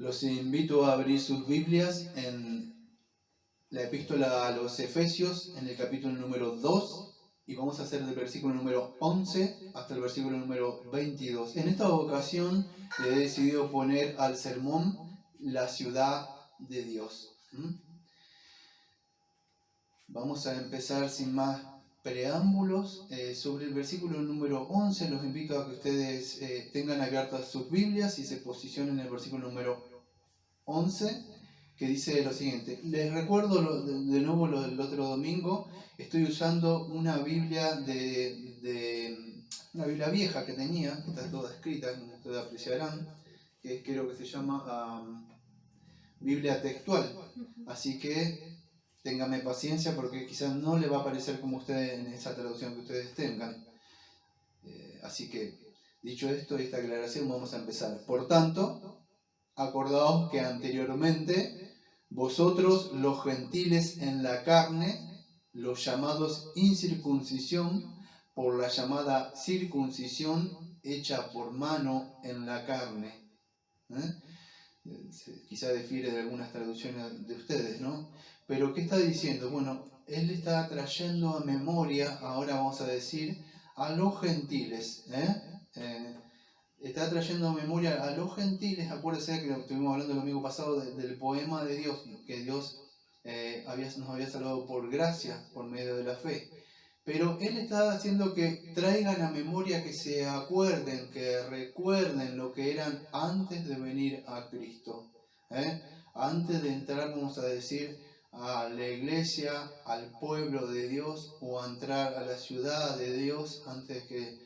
Los invito a abrir sus Biblias en la epístola a los Efesios, en el capítulo número 2, y vamos a hacer del versículo número 11 hasta el versículo número 22. En esta ocasión le he decidido poner al sermón La ciudad de Dios. Vamos a empezar sin más preámbulos. Sobre el versículo número 11 los invito a que ustedes tengan abiertas sus Biblias y se posicionen en el versículo número 11, que dice lo siguiente. Les recuerdo de nuevo lo del otro domingo. Estoy usando una Biblia una Biblia vieja que tenía, que está toda escrita, como ustedes apreciarán, que creo que se llama Biblia textual. Así que ténganme paciencia porque quizás no le va a parecer como ustedes en esa traducción que ustedes tengan. Así que, dicho esto y esta aclaración, vamos a empezar. Por tanto, acordaos que anteriormente vosotros los gentiles en la carne, los llamados incircuncisión, por la llamada circuncisión hecha por mano en la carne. Quizá difiere de algunas traducciones de ustedes, ¿no? Pero ¿qué está diciendo? Bueno, él está trayendo a memoria, ahora vamos a decir, a los gentiles, está trayendo a memoria a los gentiles. Acuérdense que estuvimos hablando el domingo pasado del poema de Dios, que Dios nos había salvado por gracia, por medio de la fe. Pero Él está haciendo que traigan a memoria, que se acuerden, que recuerden lo que eran antes de venir a Cristo. Antes de entrar, vamos a decir, a la iglesia, al pueblo de Dios, o a entrar a la ciudad de Dios, antes que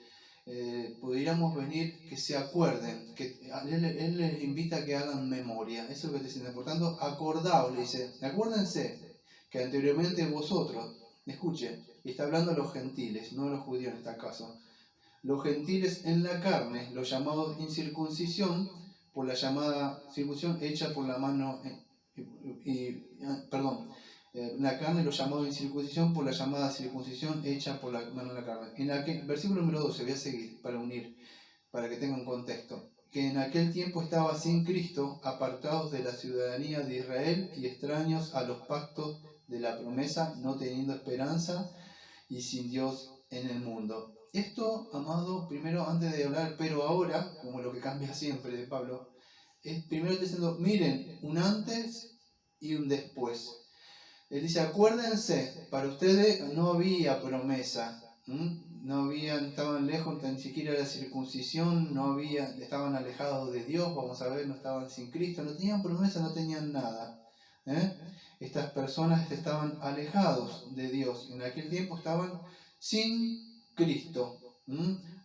pudiéramos venir, que se acuerden, que él les invita a que hagan memoria. Eso es lo que te dice. Por tanto, acordaos, le dice, acuérdense que anteriormente vosotros, escuchen, está hablando a los gentiles, no a los judíos en este caso, los gentiles en la carne, los llamados incircuncisión, por la llamada circuncisión hecha por la mano, la carne, los llamados incircuncisión por la llamada circuncisión hecha por la mano en la carne. En aquel versículo número 12, voy a seguir para unir, para que tengan contexto. Que en aquel tiempo estaba sin Cristo, apartados de la ciudadanía de Israel y extraños a los pactos de la promesa, no teniendo esperanza y sin Dios en el mundo. Esto, amado, primero, antes de hablar, pero ahora, como lo que cambia siempre de Pablo, es primero diciendo, miren, un antes y un después. Él dice, acuérdense, para ustedes no había promesa, estaban lejos ni siquiera de la circuncisión, estaban alejados de Dios, vamos a ver, no estaban sin Cristo, no tenían promesa, no tenían nada. Estas personas estaban alejados de Dios, en aquel tiempo estaban sin Cristo,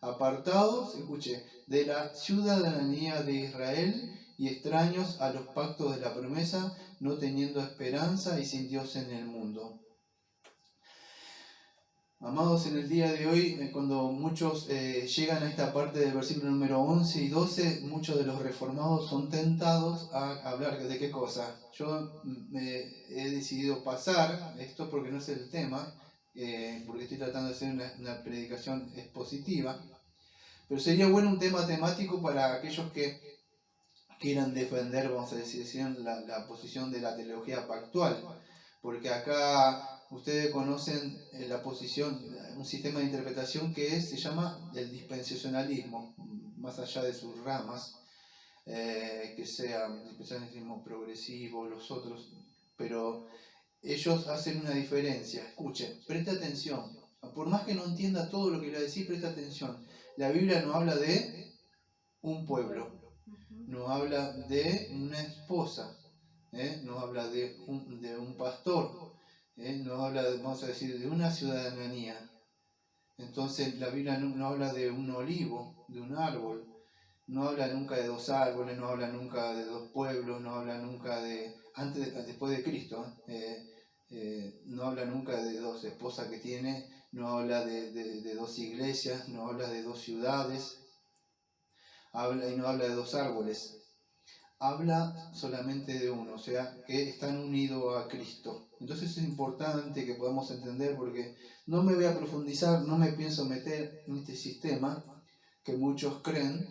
apartados, escuche, de la ciudadanía de Israel y extraños a los pactos de la promesa, no teniendo esperanza y sin Dios en el mundo. Amados, en el día de hoy, cuando muchos llegan a esta parte del versículo número 11 y 12, muchos de los reformados son tentados a hablar de qué cosa. Yo he decidido pasar esto porque no es el tema, porque estoy tratando de hacer una predicación expositiva, pero sería bueno un tema temático para aquellos que quieran defender, vamos a decir, la posición de la teología pactual, porque acá ustedes conocen la posición, un sistema de interpretación que se llama el dispensacionalismo, más allá de sus ramas, que sea el dispensacionalismo progresivo, los otros, pero ellos hacen una diferencia. Escuchen, presta atención, por más que no entienda todo lo que le voy a decir, presta atención. La Biblia no habla de un pueblo, no habla de una esposa, no habla de un pastor, no habla, vamos a decir, de una ciudadanía. Entonces la Biblia no habla de un olivo, de un árbol, no habla nunca de dos árboles, no habla nunca de dos pueblos, no habla nunca después de Cristo, no habla nunca de dos esposas que tiene, no habla de dos iglesias, no habla de dos ciudades, y no habla de dos árboles. Habla solamente de uno, o sea, que están unidos a Cristo. Entonces es importante que podamos entender, porque no me voy a profundizar, no me pienso meter en este sistema que muchos creen,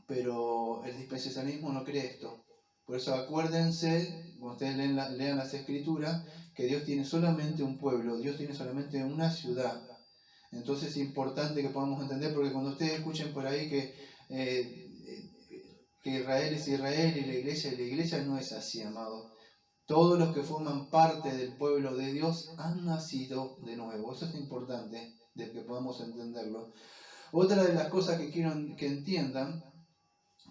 pero el dispensacionalismo no cree esto. Por eso acuérdense, cuando ustedes lean las Escrituras, que Dios tiene solamente un pueblo, Dios tiene solamente una ciudad. Entonces es importante que podamos entender, porque cuando ustedes escuchen por ahí que Israel es Israel y la iglesia no es así, amado. Todos los que forman parte del pueblo de Dios han nacido de nuevo. Eso es importante de que podamos entenderlo. Otra de las cosas que quiero que entiendan,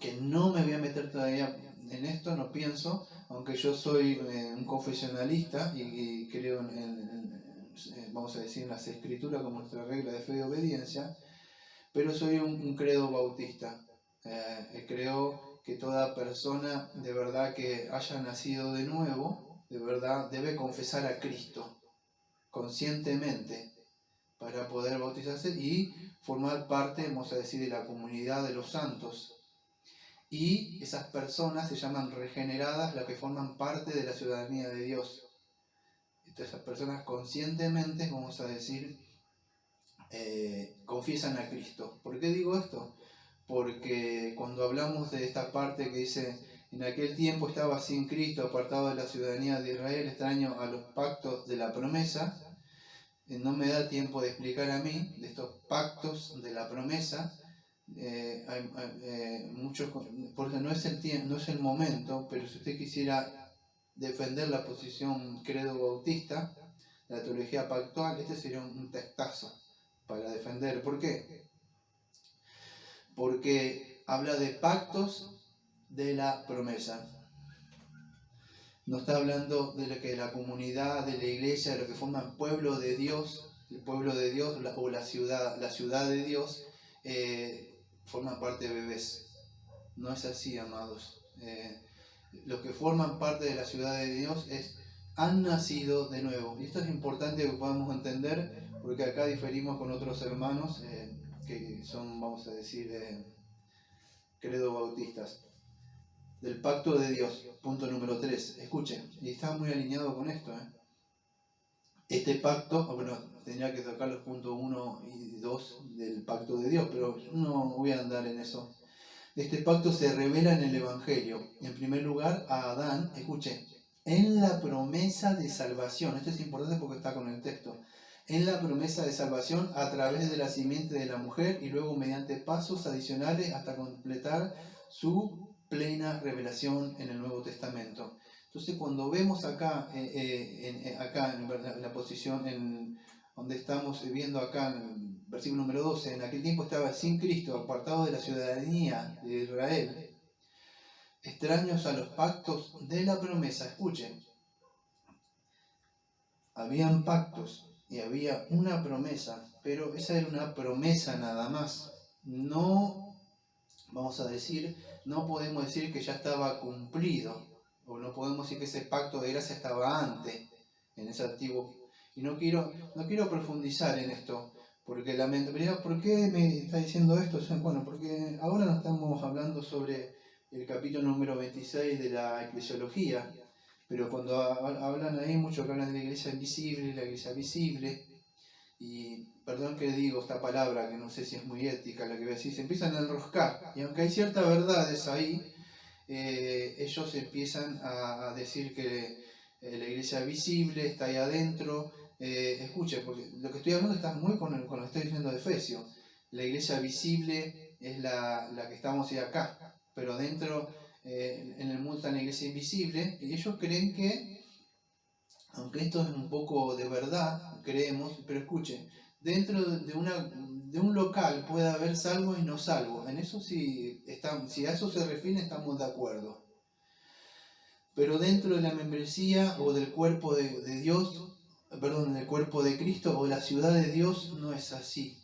que no me voy a meter todavía en esto, no pienso, aunque yo soy un confesionalista y creo vamos a decir, en las Escrituras como nuestra regla de fe y obediencia, pero soy un credo bautista. Creo que toda persona de verdad que haya nacido de nuevo, de verdad debe confesar a Cristo conscientemente para poder bautizarse y formar parte, vamos a decir, de la comunidad de los santos. Y esas personas se llaman regeneradas, las que forman parte de la ciudadanía de Dios. Entonces, esas personas conscientemente, vamos a decir, confiesan a Cristo. ¿Por qué digo esto? Porque cuando hablamos de esta parte que dice, en aquel tiempo estaba sin Cristo, apartado de la ciudadanía de Israel, extraño a los pactos de la promesa, no me da tiempo de explicar a mí de estos pactos de la promesa. Hay muchos, porque no es el momento, pero si usted quisiera defender la posición credo bautista, la teología pactual, este sería un textazo para defender. ¿Por qué? Porque habla de pactos de la promesa. No está hablando de lo que la comunidad, de la iglesia, de lo que forman pueblo de Dios, el pueblo de Dios o la ciudad de Dios, forman parte de bebés. No es así, amados. Los que forman parte de la ciudad de Dios han nacido de nuevo. Y esto es importante que podamos entender, porque acá diferimos con otros hermanos que son, vamos a decir, credo bautistas. Del pacto de Dios, punto número 3. Escuchen, y está muy alineado con esto. Este pacto, bueno, tendría que tocar los puntos 1 y 2 del pacto de Dios, pero no voy a andar en eso. Este pacto se revela en el Evangelio. En primer lugar, a Adán, escuchen, en la promesa de salvación. Esto es importante porque está con el texto. En la promesa de salvación a través de la simiente de la mujer y luego mediante pasos adicionales hasta completar su plena revelación en el Nuevo Testamento. Entonces, cuando vemos acá, en la posición donde estamos viendo acá en el versículo número 12, en aquel tiempo estaba sin Cristo, apartado de la ciudadanía de Israel, extraños a los pactos de la promesa. Escuchen, habían pactos y había una promesa, pero esa era una promesa nada más. No, vamos a decir, no podemos decir que ya estaba cumplido, o no podemos decir que ese pacto de gracia estaba antes, en ese antiguo. Y no quiero profundizar en esto, porque lamentablemente, ¿por qué me está diciendo esto? Bueno, porque ahora no estamos hablando sobre el capítulo número 26 de la eclesiología, pero cuando hablan ahí, muchos que hablan de la iglesia invisible, la iglesia visible, y perdón que digo esta palabra, que no sé si es muy ética la que voy a decir, se empiezan a enroscar, y aunque hay ciertas verdades ahí, ellos empiezan a decir que la iglesia visible está ahí adentro. Escuche, porque lo que estoy hablando está muy con lo que estoy diciendo de Efesios. La iglesia visible es la que estamos ahí acá, pero dentro, en el mundo está la iglesia invisible, y ellos creen que, aunque esto es un poco de verdad, creemos, pero escuchen, dentro de un local puede haber salvos y no salvos. En eso si a eso se refiere estamos de acuerdo. Pero dentro de la membresía o del cuerpo de Dios, perdón, del cuerpo de Cristo o la ciudad de Dios, no es así.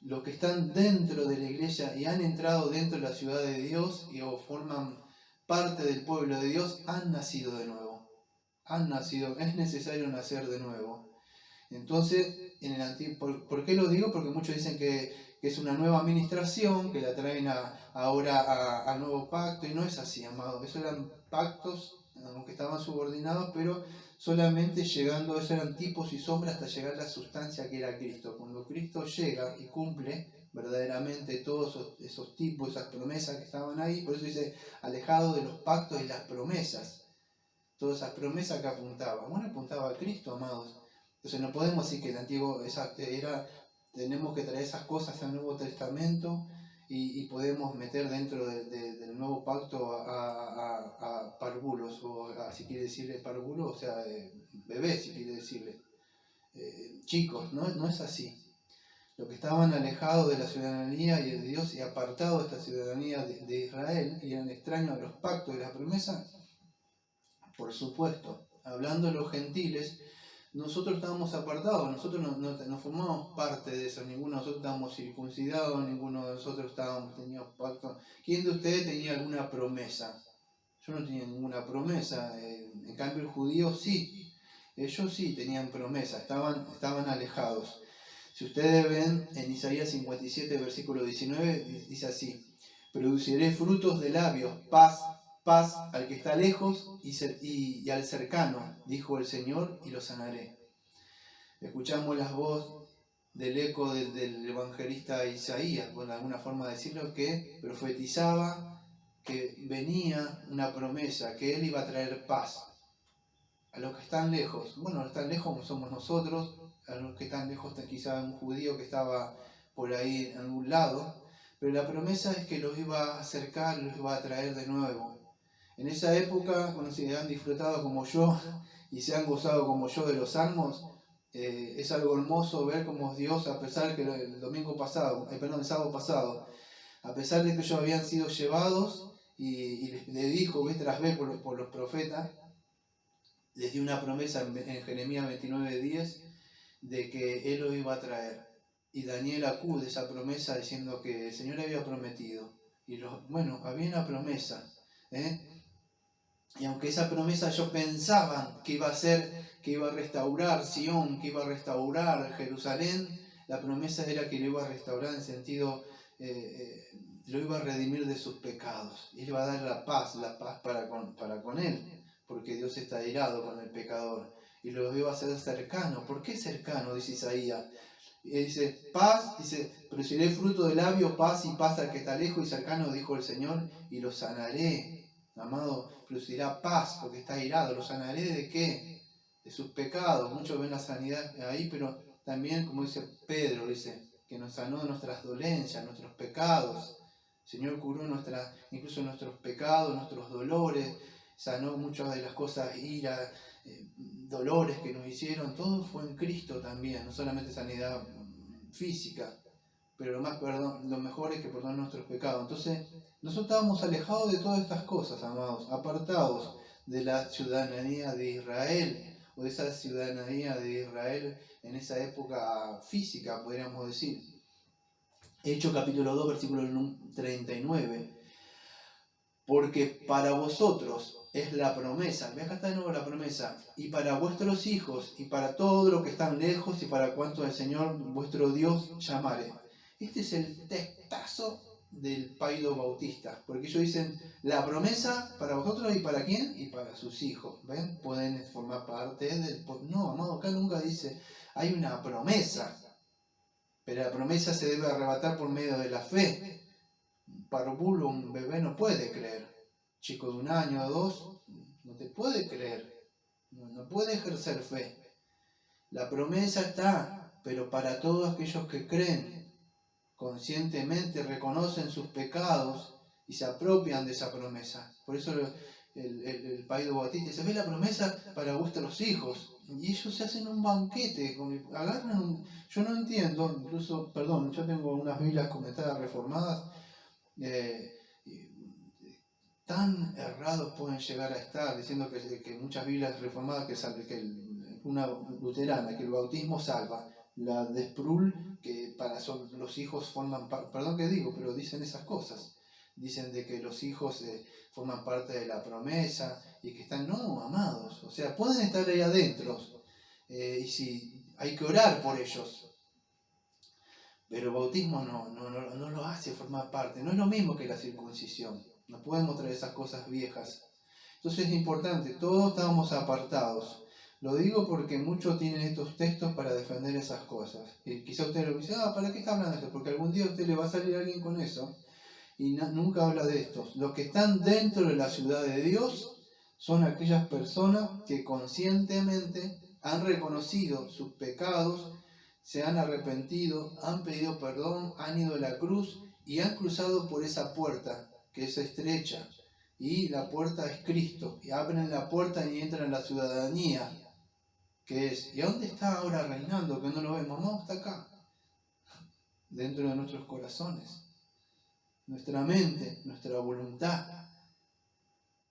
Los que están dentro de la iglesia y han entrado dentro de la ciudad de Dios o forman parte del pueblo de Dios, han nacido de nuevo. Han nacido, es necesario nacer de nuevo. Entonces, ¿por qué lo digo? Porque muchos dicen que es una nueva administración, que la traen ahora al nuevo pacto, y no es así, amado. Esos eran pactos, aunque estaban subordinados, pero solamente esos eran tipos y sombras hasta llegar a la sustancia que era Cristo. Cuando Cristo llega y cumple verdaderamente todos esos tipos, esas promesas que estaban ahí. Por eso dice, alejado de los pactos y las promesas. Todas esas promesas que apuntaban. Bueno, apuntaba a Cristo, amados. Entonces no podemos decir que el antiguo tenemos que traer esas cosas al Nuevo Testamento y podemos meter dentro del nuevo pacto a párvulos, o si quiere decirle párvulos, o sea, bebés, si quiere decirle, chicos, no es así. Los que estaban alejados de la ciudadanía y de Dios y apartados de esta ciudadanía de Israel y eran extraños a los pactos y las promesas, por supuesto, hablando de los gentiles, nosotros estábamos apartados, nosotros no formamos parte de eso, ninguno de nosotros estábamos circuncidados, ninguno de nosotros teníamos pacto. ¿Quién de ustedes tenía alguna promesa? Yo no tenía ninguna promesa, en cambio el judío sí, ellos sí tenían promesa, estaban alejados. Si ustedes ven en Isaías 57, versículo 19, dice así: produciré frutos de labios, paz al que está lejos y al cercano, dijo el Señor, y lo sanaré. Escuchamos la voz del eco del evangelista Isaías, por alguna forma de decirlo, que profetizaba que venía una promesa, que él iba a traer paz a los que están lejos. Bueno, los que están lejos somos nosotros, a los que están lejos quizá un judío que estaba por ahí en algún lado, pero la promesa es que los iba a acercar, los iba a traer de nuevo. En esa época, cuando se han disfrutado como yo y se han gozado como yo de los salmos, es algo hermoso ver cómo Dios, a pesar que el sábado pasado, a pesar de que ellos habían sido llevados y le dijo vez tras vez por los profetas, les dio una promesa en Jeremías 29:10 de que Él lo iba a traer. Y Daniel acude a esa promesa diciendo que el Señor había prometido. Y había una promesa. Y aunque esa promesa ellos pensaban que iba a ser, que iba a restaurar Sion, que iba a restaurar Jerusalén, la promesa era que lo iba a restaurar en sentido, lo iba a redimir de sus pecados. Y le iba a dar la paz para con él, porque Dios está airado con el pecador. Y lo iba a hacer cercano. ¿Por qué cercano? Dice Isaías. Y dice, produciré fruto de labios, paz al que está lejos y cercano, dijo el Señor, y lo sanaré. Amado, producirá paz porque está airado. ¿Lo sanaré de qué? De sus pecados. Muchos ven la sanidad ahí, pero también, como dice Pedro, dice que nos sanó de nuestras dolencias, nuestros pecados. El Señor curó incluso nuestros pecados, nuestros dolores, sanó muchas de las cosas, ira, dolores que nos hicieron. Todo fue en Cristo también, no solamente sanidad física, pero lo mejor es que perdonó nuestros pecados. Entonces, nosotros estábamos alejados de todas estas cosas, amados, apartados de la ciudadanía de Israel, o de esa ciudadanía de Israel en esa época física, podríamos decir. Hechos capítulo 2, versículo 39. Porque para vosotros es la promesa, ve acá está de nuevo la promesa, y para vuestros hijos, y para todos los que están lejos, y para cuantos el Señor vuestro Dios llamare. Este es el textazo del Paido Bautista, porque ellos dicen la promesa para vosotros y para quién, y para sus hijos. ¿Ven? Pueden formar parte del... No, amado, acá nunca dice hay una promesa, pero la promesa se debe arrebatar por medio de la fe. Un parvulo, un bebé no puede creer. Chico de 1 año o 2 no te puede creer, no puede ejercer fe. La promesa está, pero para todos aquellos que creen, conscientemente reconocen sus pecados y se apropian de esa promesa. Por eso el Paido Bautista dice, ve la promesa para vuestros hijos. Y ellos se hacen un banquete, yo no entiendo, incluso, perdón, yo tengo unas Biblias comentadas reformadas, tan errados pueden llegar a estar, diciendo que muchas Biblias reformadas, una luterana, que el bautismo salva, la de Sproul, que los hijos forman parte, perdón que digo, pero dicen esas cosas, dicen de que los hijos forman parte de la promesa y que están, no, amados, o sea, pueden estar ahí adentro, y si hay que orar por ellos, pero el bautismo no lo hace formar parte, no es lo mismo que la circuncisión. No podemos traer esas cosas viejas. Entonces es importante, todos estábamos apartados. Lo digo porque muchos tienen estos textos para defender esas cosas. Y quizá usted lo dice, ¿para qué está hablando de esto? Porque algún día a usted le va a salir alguien con eso y nunca habla de estos. Los que están dentro de la ciudad de Dios son aquellas personas que conscientemente han reconocido sus pecados, se han arrepentido, han pedido perdón, han ido a la cruz y han cruzado por esa puerta que es estrecha. Y la puerta es Cristo. Y abren la puerta y entran en la ciudadanía. Que es, ¿y a dónde está ahora reinando? Que no lo vemos. No, está acá. Dentro de nuestros corazones. Nuestra mente, nuestra voluntad.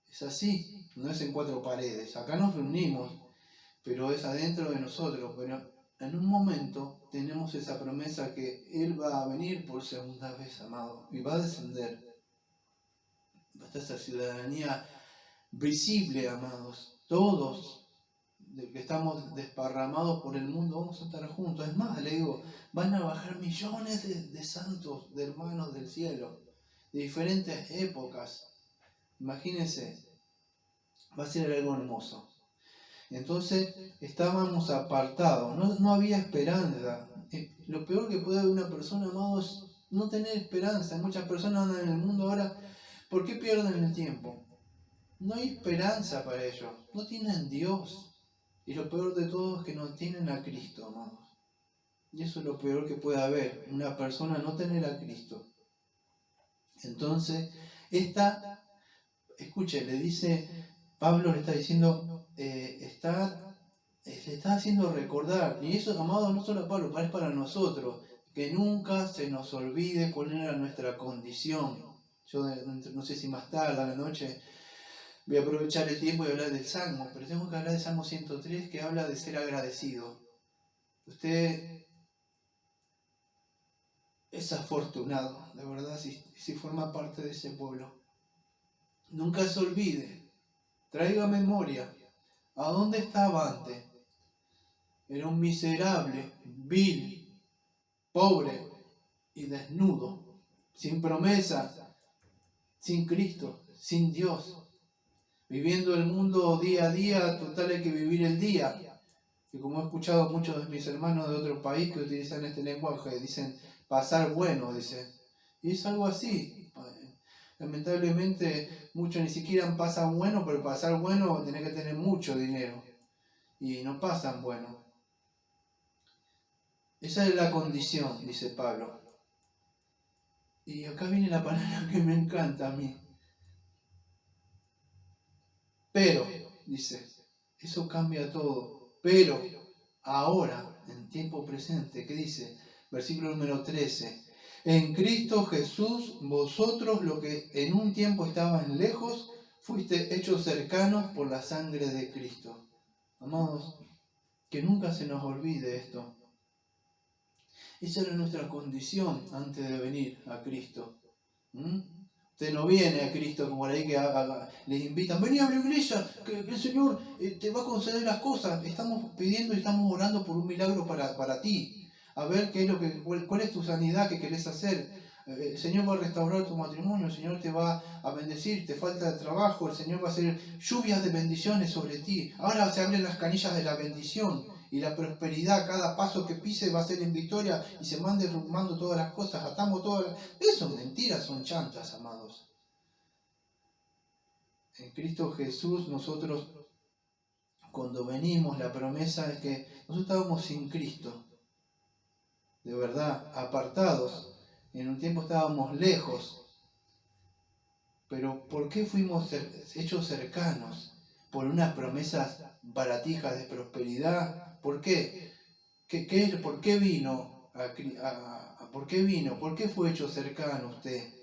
Es así. No es en cuatro paredes. Acá nos reunimos, pero es adentro de nosotros. Pero en un momento tenemos esa promesa que Él va a venir por segunda vez, amado. Y va a descender. Va a estar esa ciudadanía visible, amados. Todos que estamos desparramados por el mundo vamos a estar juntos. Es más, le digo, van a bajar millones de santos, de hermanos del cielo, de diferentes épocas. Imagínense, va a ser algo hermoso. Entonces estábamos apartados, no había esperanza. Lo peor que puede haber una persona, amado, es no tener esperanza. Muchas personas andan en el mundo ahora, ¿por qué pierden el tiempo? No hay esperanza para ellos, no tienen Dios. Y lo peor de todo es que no tienen a Cristo, amados. Y eso es lo peor que puede haber, una persona no tener a Cristo. Entonces, escuche, le dice, Pablo le está diciendo, le está haciendo recordar, y eso, amados, no solo a Pablo, es para nosotros, que nunca se nos olvide cuál era nuestra condición. Yo no sé si más tarde, a la noche, voy a aprovechar el tiempo y hablar del Salmo, pero tengo que hablar del Salmo 103 que habla de ser agradecido. Usted es afortunado, de verdad, si forma parte de ese pueblo. Nunca se olvide, traiga memoria, ¿a dónde estaba antes? Era un miserable, vil, pobre y desnudo, sin promesa, sin Cristo, sin Dios. Viviendo el mundo día a día, total hay que vivir el día. Y como he escuchado muchos de mis hermanos de otro país que utilizan este lenguaje, dicen pasar bueno, dicen. Y es algo así. Lamentablemente muchos ni siquiera pasan bueno, pero pasar bueno tenés que tener mucho dinero. Y no pasan bueno. Esa es la condición, dice Pablo. Y acá viene la palabra que me encanta a mí. Pero, dice, eso cambia todo. Pero, ahora, en tiempo presente, ¿qué dice? Versículo número 13. En Cristo Jesús, vosotros, lo que en un tiempo estaban lejos, fuiste hechos cercanos por la sangre de Cristo. Amados, que nunca se nos olvide esto. Esa era nuestra condición antes de venir a Cristo. Usted no viene a Cristo como ahí que les invitan, vení a la iglesia, que el Señor te va a conceder las cosas. Estamos pidiendo y estamos orando por un milagro para ti. A ver qué es cuál es tu sanidad que querés hacer. El Señor va a restaurar tu matrimonio, el Señor te va a bendecir, te falta trabajo, el Señor va a hacer lluvias de bendiciones sobre ti. Ahora se abren las canillas de la bendición y la prosperidad, cada paso que pise va a ser en victoria y se van derrumbando todas las cosas, atamos todas las... Eso son mentiras, son chantas, amados. En Cristo Jesús nosotros, cuando venimos, la promesa es que nosotros estábamos sin Cristo, de verdad, apartados. En un tiempo estábamos lejos. Pero ¿por qué fuimos hechos cercanos? Por unas promesas baratijas de prosperidad. ¿Por qué? ¿Por qué vino? ¿Por qué vino? ¿Por qué fue hecho cercano usted?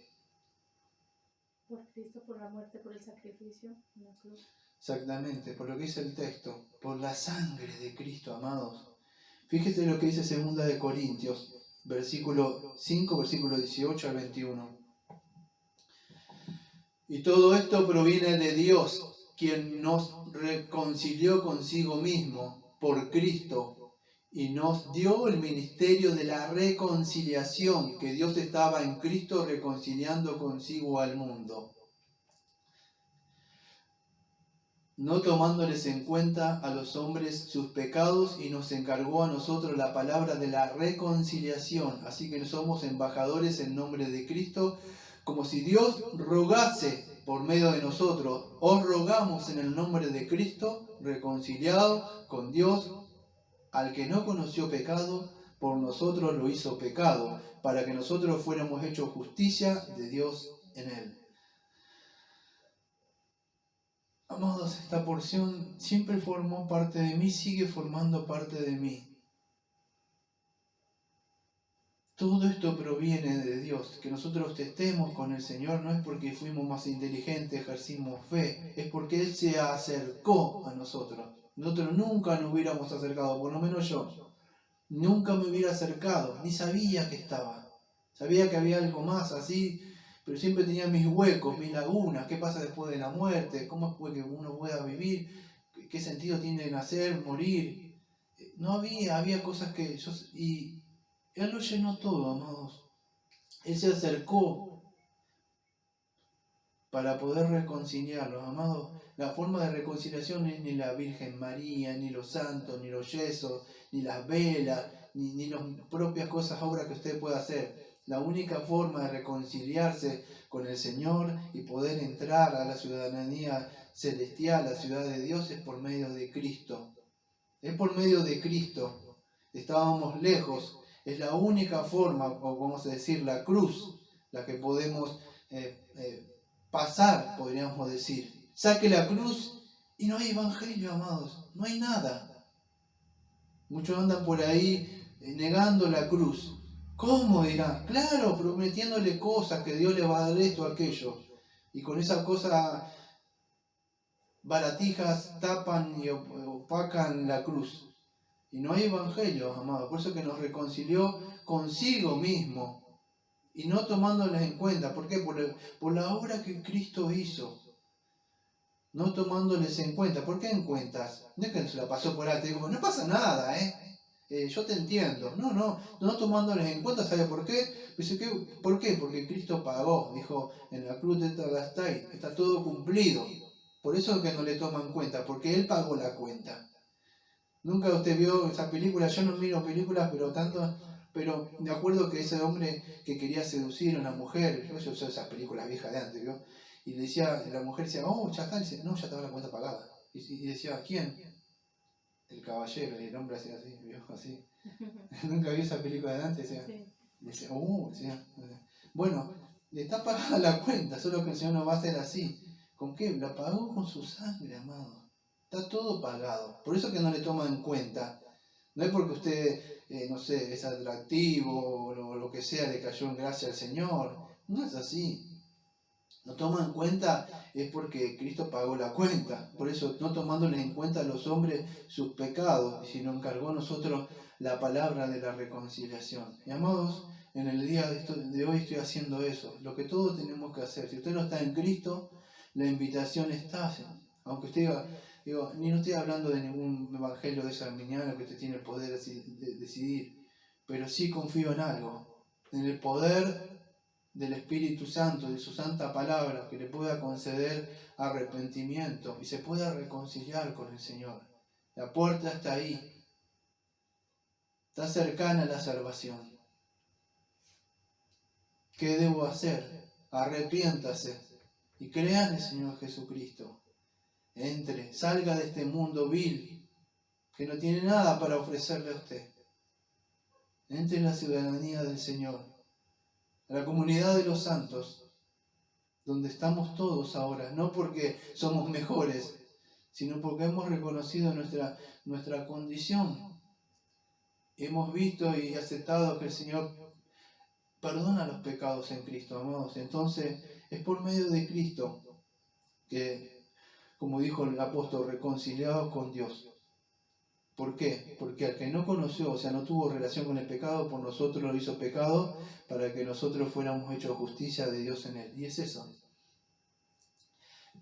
Por Cristo, por la muerte, por el sacrificio en la cruz. Exactamente, por lo que dice el texto. Por la sangre de Cristo, amados. Fíjese lo que dice 2 de Corintios, versículo 5, versículo 18 al 21. Y todo esto proviene de Dios, quien nos reconcilió consigo mismo por Cristo y nos dio el ministerio de la reconciliación, que Dios estaba en Cristo reconciliando consigo al mundo. no tomándoles en cuenta a los hombres sus pecados, y nos encargó a nosotros la palabra de la reconciliación. Así que somos embajadores en nombre de Cristo, como si Dios rogase por medio de nosotros. Os rogamos en el nombre de Cristo, reconciliado con Dios, al que no conoció pecado, por nosotros lo hizo pecado, para que nosotros fuéramos hechos justicia de Dios en él. Amados, esta porción siempre formó parte de mí, sigue formando parte de mí. Todo esto proviene de Dios. Que nosotros estemos con el Señor no es porque fuimos más inteligentes, ejercimos fe, es porque Él se acercó a nosotros. Nosotros nunca nos hubiéramos acercado, por lo menos yo. Nunca me hubiera acercado, ni sabía que estaba. Sabía que había algo más así, pero siempre tenía mis huecos, mis lagunas. ¿Qué pasa después de la muerte? ¿Cómo fue que uno pueda vivir? ¿Qué sentido tiene nacer, morir? No había cosas que yo... Y Él lo llenó todo, amados. Él se acercó para poder reconciliarlos, amados. La forma de reconciliación es ni la Virgen María, ni los santos, ni los yesos, ni las velas, ni las propias cosas, obras que usted pueda hacer. La única forma de reconciliarse con el Señor y poder entrar a la ciudadanía celestial, a la ciudad de Dios, es por medio de Cristo. Es por medio de Cristo. Estábamos lejos. Es la única forma, o vamos a decir, la cruz, la que podemos pasar, podríamos decir. Saque la cruz y no hay evangelio, amados. No hay nada. Muchos andan por ahí negando la cruz. ¿Cómo dirá? Claro, prometiéndole cosas, que Dios le va a dar esto, aquello. Y con esas cosas baratijas tapan y opacan la cruz. Y no hay evangelio, amados. Por eso que nos reconcilió consigo mismo. Y no tomándoles en cuenta. ¿Por qué? Por la obra que Cristo hizo. No tomándoles en cuenta. ¿Por qué en cuentas? No es que se la pasó por alto. Digo, no pasa nada, yo te entiendo. No tomándoles en cuenta. ¿Sabe por qué? Dice, ¿por qué? Porque Cristo pagó. Dijo, en la cruz de Talastai está todo cumplido. Por eso es que no le toman en cuenta. Porque Él pagó la cuenta. Nunca usted vio esa película. Yo no miro películas, pero me acuerdo que ese hombre que quería seducir a una mujer, yo sé esas películas viejas de antes, ¿vio? Y le decía, la mujer decía, oh, ya está, y dice, no, ya estaba la cuenta pagada. Y decía, ¿quién? El caballero, y el hombre hacía así, ¿vio? Así. Nunca vi esa película de antes, decía, sí. Decía, decía, bueno, le está pagada la cuenta, solo que el Señor no va a hacer así. ¿Con qué? La pagó con su sangre, amado. Está todo pagado. Por eso que no le toman en cuenta. No es porque usted, no sé, es atractivo o lo que sea, le cayó en gracia al Señor. No es así. No toman en cuenta es porque Cristo pagó la cuenta. Por eso, no tomándoles en cuenta a los hombres sus pecados, sino encargó a nosotros la palabra de la reconciliación. Y amados, en el día de hoy estoy haciendo eso. Lo que todos tenemos que hacer. Si usted no está en Cristo, la invitación está. Aunque usted diga, ni no estoy hablando de ningún evangelio de esa arminiana que usted tiene el poder de decidir, pero sí confío en algo, en el poder del Espíritu Santo, de su santa palabra, que le pueda conceder arrepentimiento y se pueda reconciliar con el Señor. La puerta está ahí, está cercana a la salvación. ¿Qué debo hacer? Arrepiéntase y crea en el Señor Jesucristo. Entre, salga de este mundo vil, que no tiene nada para ofrecerle a usted. Entre en la ciudadanía del Señor, a la comunidad de los santos, donde estamos todos ahora, no porque somos mejores, sino porque hemos reconocido nuestra condición. Hemos visto y aceptado que el Señor perdona los pecados en Cristo, amados. Entonces, es por medio de Cristo que, como dijo el apóstol, reconciliados con Dios. ¿Por qué? Porque al que no conoció, o sea, no tuvo relación con el pecado, por nosotros lo hizo pecado, para que nosotros fuéramos hechos justicia de Dios en él. Y es eso.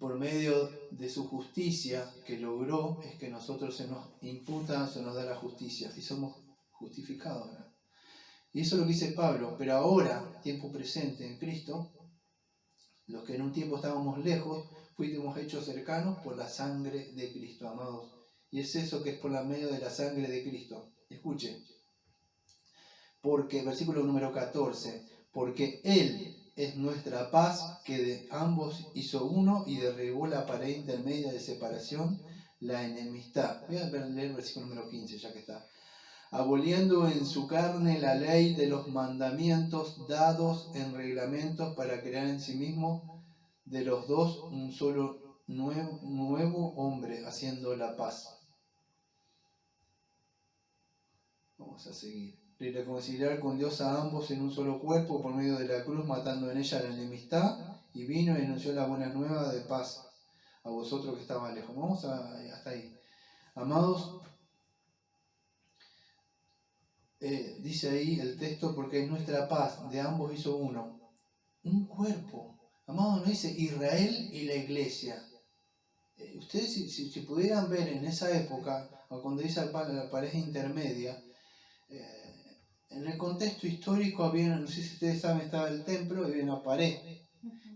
Por medio de su justicia que logró, es que nosotros se nos imputa, se nos da la justicia, y somos justificados, ¿verdad? Y eso es lo que dice Pablo. Pero ahora, tiempo presente en Cristo, los que en un tiempo estábamos lejos, fuimos hechos cercanos por la sangre de Cristo, amados. Y es eso que es por la medio de la sangre de Cristo. Escuche. Porque, versículo número 14, porque Él es nuestra paz, que de ambos hizo uno y derribó la pared intermedia de separación, la enemistad. Voy a leer el versículo número 15, ya que está. Aboliendo en su carne la ley de los mandamientos dados en reglamentos para crear en sí mismo de los dos un solo nuevo hombre, haciendo la paz. Vamos a seguir. Y reconciliar con Dios a ambos en un solo cuerpo por medio de la cruz, matando en ella la enemistad, y vino y anunció la buena nueva de paz a vosotros que estaban lejos. Vamos hasta ahí. Amados, dice ahí el texto, porque es nuestra paz, de ambos hizo uno. Un cuerpo. Amados, no dice Israel y la iglesia. Ustedes si pudieran ver en esa época, o cuando dice la pared intermedia, en el contexto histórico había, no sé si ustedes saben, estaba el templo y había una pared.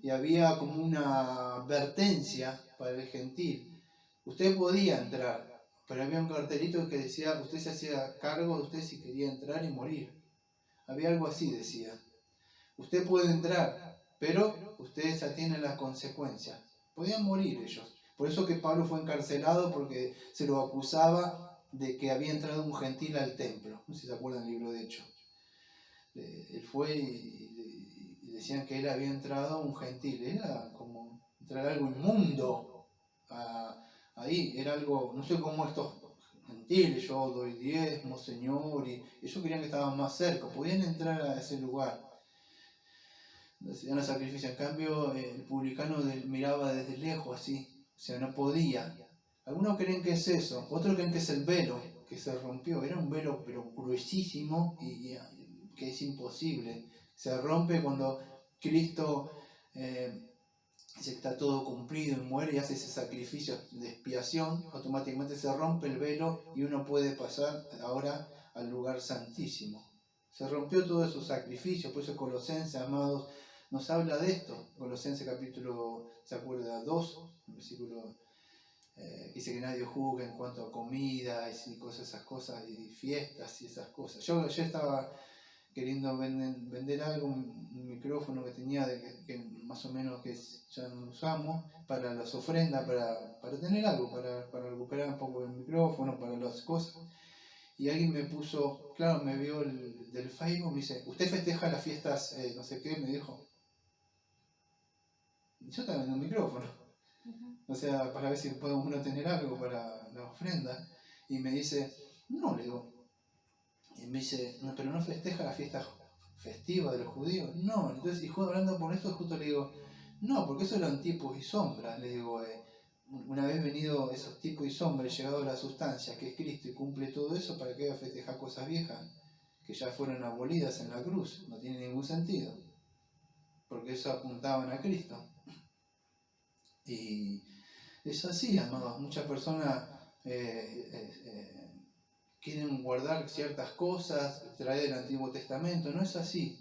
Y había como una advertencia para el gentil. Usted podía entrar, pero había un cartelito que decía, usted se hacía cargo de usted si quería entrar y morir. Había algo así, decía. Usted puede entrar, pero ustedes ya tienen las consecuencias. Podían morir ellos. Por eso que Pablo fue encarcelado, porque se lo acusaba de que había entrado un gentil al templo. No sé si se acuerdan del libro de Hechos. Él fue y decían que él había entrado un gentil. Era como entrar algo inmundo ahí. Era algo, no sé cómo estos gentiles, yo doy diezmo, Señor, y ellos querían que estaban más cerca, podían entrar a ese lugar. Hacían el sacrificio. En cambio, el publicano miraba desde lejos así. O sea, no podía. Algunos creen que es eso, otros creen que es el velo que se rompió. Era un velo pero gruesísimo y que es imposible. Se rompe cuando Cristo está todo cumplido y muere y hace ese sacrificio de expiación. Automáticamente se rompe el velo y uno puede pasar ahora al lugar santísimo. Se rompió todo esos sacrificios. Por eso Colosenses, amados, nos habla de esto. Colosenses capítulo, ¿se acuerda? 2, versículo dice que nadie juzgue en cuanto a comida y cosas, esas cosas, y fiestas y esas cosas. Yo estaba queriendo vender algo, un micrófono que tenía, que más o menos que ya no usamos, para las ofrendas, para tener algo, para recuperar un poco el micrófono, para las cosas. Y alguien me puso, claro, me vio del Facebook, me dice, ¿usted festeja las fiestas, no sé qué? Me dijo. Yo estaba en un micrófono. O sea, para ver si puede uno tener algo para la ofrenda. Y me dice, no, le digo. Y me dice, no, pero no festeja la fiesta festiva de los judíos. No, entonces, y hablando por esto, justo le digo, no, porque eso eran tipos y sombras. Le digo, una vez venido esos tipos y sombras, llegado a la sustancia, que es Cristo, y cumple todo eso, ¿para qué festejar cosas viejas? Que ya fueron abolidas en la cruz. No tiene ningún sentido. Porque eso apuntaban a Cristo. Y es así, amados. Muchas personas quieren guardar ciertas cosas, traer del Antiguo Testamento. No es así.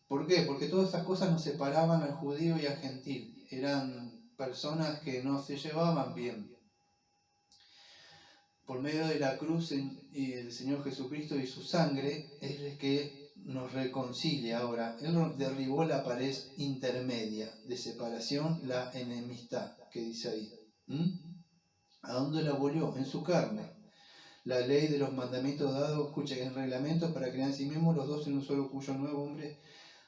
¿Por qué? Porque todas esas cosas nos separaban al judío y al gentil. Eran personas que no se llevaban bien. Por medio de la cruz y el Señor Jesucristo y su sangre es el que nos reconcilia ahora. Él derribó la pared intermedia de separación, la enemistad, que dice ahí. ¿A dónde la abolió? En su carne. La ley de los mandamientos dados, escucha, en reglamentos para crear en sí mismos los dos en un solo, cuyo nuevo hombre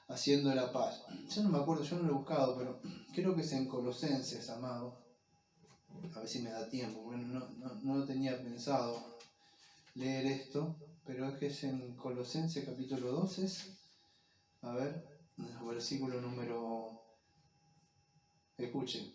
haciendo la paz. Yo no me acuerdo, yo no lo he buscado, pero creo que es en Colosenses, amado. A ver si me da tiempo, bueno, no lo tenía pensado leer esto, pero es que es en Colosenses capítulo 12, a ver, versículo número, escuchen,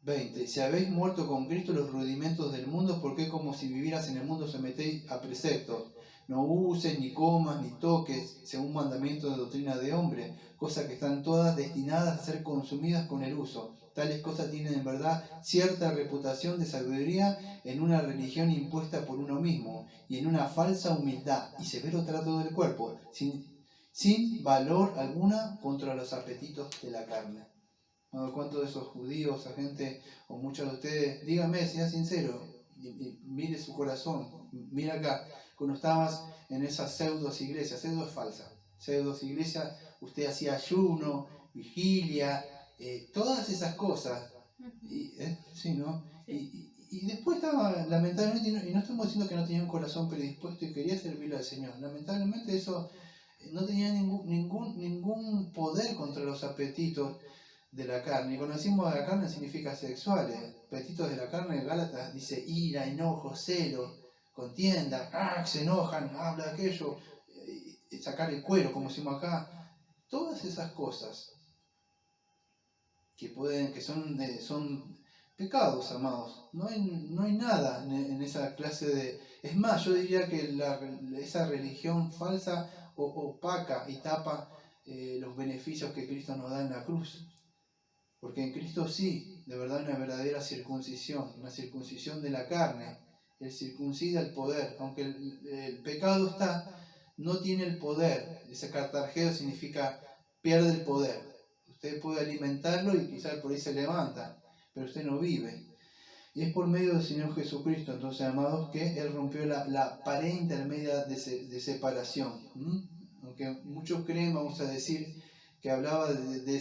20. Si habéis muerto con Cristo los rudimentos del mundo, ¿por qué como si vivieras en el mundo sometéis a preceptos? No uses, ni comas, ni toques, según mandamiento de doctrina de hombre, cosas que están todas destinadas a ser consumidas con el uso. Tales cosas tienen en verdad cierta reputación de sabiduría en una religión impuesta por uno mismo, y en una falsa humildad y severo trato del cuerpo, sin valor alguna contra los apetitos de la carne. ¿Cuántos de esos judíos, a gente, o muchos de ustedes, díganme, sea sincero, y mire su corazón, mira acá, cuando estabas en esas pseudos iglesias, pseudo es falsa, pseudos iglesias, usted hacía ayuno, vigilia, todas esas cosas, sí, ¿no? Y después estaba, lamentablemente, y no estamos diciendo que no tenía un corazón predispuesto y quería servirle al Señor, lamentablemente eso no tenía ningún poder contra los apetitos de la carne. Y cuando decimos de la carne significa sexuales. Apetitos de la carne, Gálatas dice ira, enojo, celo, contienda, se enojan, habla de aquello, sacar el cuero, como decimos acá. Todas esas cosas que son pecados, amados. No hay nada en esa clase de... Es más, yo diría que esa religión falsa opaca y tapa los beneficios que Cristo nos da en la cruz. Porque en Cristo sí, de verdad, una verdadera circuncisión, una circuncisión de la carne. Él circuncida el poder, aunque el pecado no tiene el poder. Ese catargeo significa pierde el poder. Usted puede alimentarlo y quizás por ahí se levanta, pero usted no vive. Y es por medio del Señor Jesucristo, entonces, amados, que Él rompió la pared intermedia de separación. Aunque muchos creen, vamos a decir, que hablaba de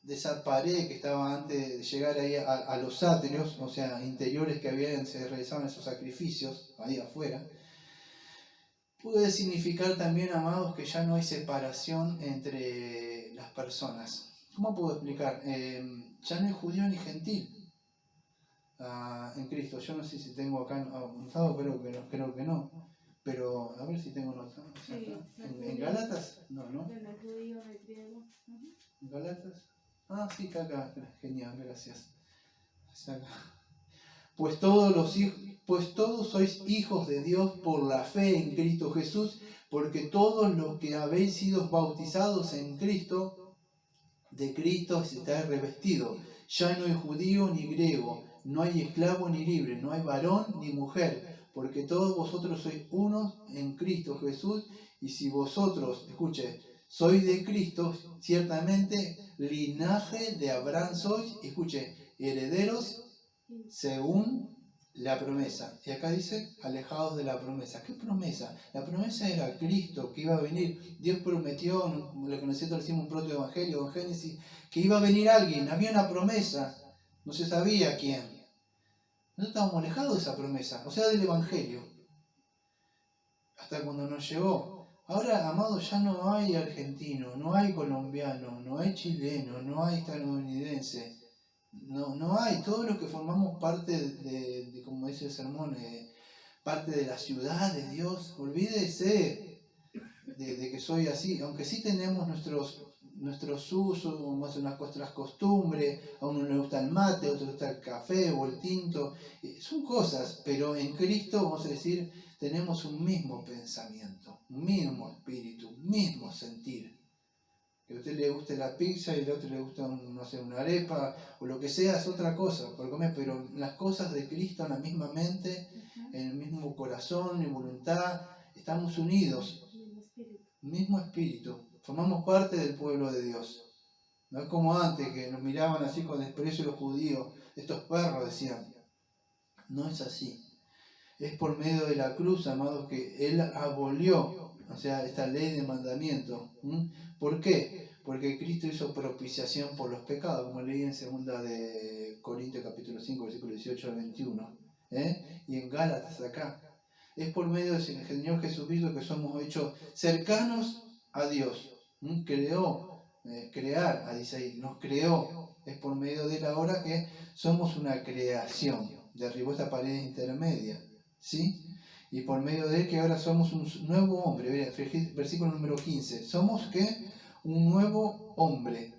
esa pared que estaba antes de llegar ahí a los átrios, o sea, interiores que se realizaban esos sacrificios, ahí afuera. Puede significar también, amados, que ya no hay separación entre las personas. ¿Cómo puedo explicar? Ya no hay judío ni gentil en Cristo. Yo no sé si tengo acá anotado, creo que no. Pero a ver si tengo notado. Sí, ¿En Gálatas? No. En el judío, en el griego. ¿En Gálatas? Ah, sí, acá. Genial, gracias. Pues todos sois hijos de Dios por la fe en Cristo Jesús, porque todos los que habéis sido bautizados en Cristo, de Cristo estáis revestidos. Ya no hay judío ni griego, no hay esclavo ni libre, no hay varón ni mujer, porque todos vosotros sois unos en Cristo Jesús, y si vosotros, escuche, sois de Cristo, ciertamente linaje de Abraham sois, escuche, herederos según la promesa. Y acá dice, alejados de la promesa. ¿Qué promesa? La promesa era Cristo, que iba a venir. Dios prometió, lo que nosotros decimos un protoevangelio en Génesis, que iba a venir alguien. Había una promesa. No se sabía quién. Nosotros estábamos alejados de esa promesa, o sea, del evangelio. Hasta cuando nos llegó. Ahora, amados, ya no hay argentino, no hay colombiano, no hay chileno, no hay estadounidense. No hay, todos los que formamos parte como dice el sermón, parte de la ciudad de Dios, olvídese de que soy así, aunque sí tenemos nuestros usos, nuestras costumbres, a uno le gusta el mate, a otro le gusta el café o el tinto, son cosas, pero en Cristo, vamos a decir, tenemos un mismo pensamiento, un mismo espíritu, un mismo sentir. Que a usted le guste la pizza y al otro le gusta, una arepa o lo que sea, es otra cosa por comer, pero las cosas de Cristo en la misma mente, en el mismo corazón y voluntad, estamos unidos, mismo espíritu, formamos parte del pueblo de Dios. No es como antes, que nos miraban así con desprecio los judíos, estos perros decían. No es así. Es por medio de la cruz, amados, que Él abolió, o sea, esta ley de mandamiento. ¿Por qué? Porque Cristo hizo propiciación por los pecados, como leí en 2 de Corintios capítulo 5, versículo 18 al 21. Y en Gálatas acá. Es por medio del Señor Jesucristo que somos hechos cercanos a Dios. Crear, dice ahí, nos creó. Es por medio de Él ahora que somos una creación. Derribó esta pared intermedia. ¿Sí? Y por medio de Él que ahora somos un nuevo hombre. Versículo número 15. ¿Somos qué? Un nuevo hombre.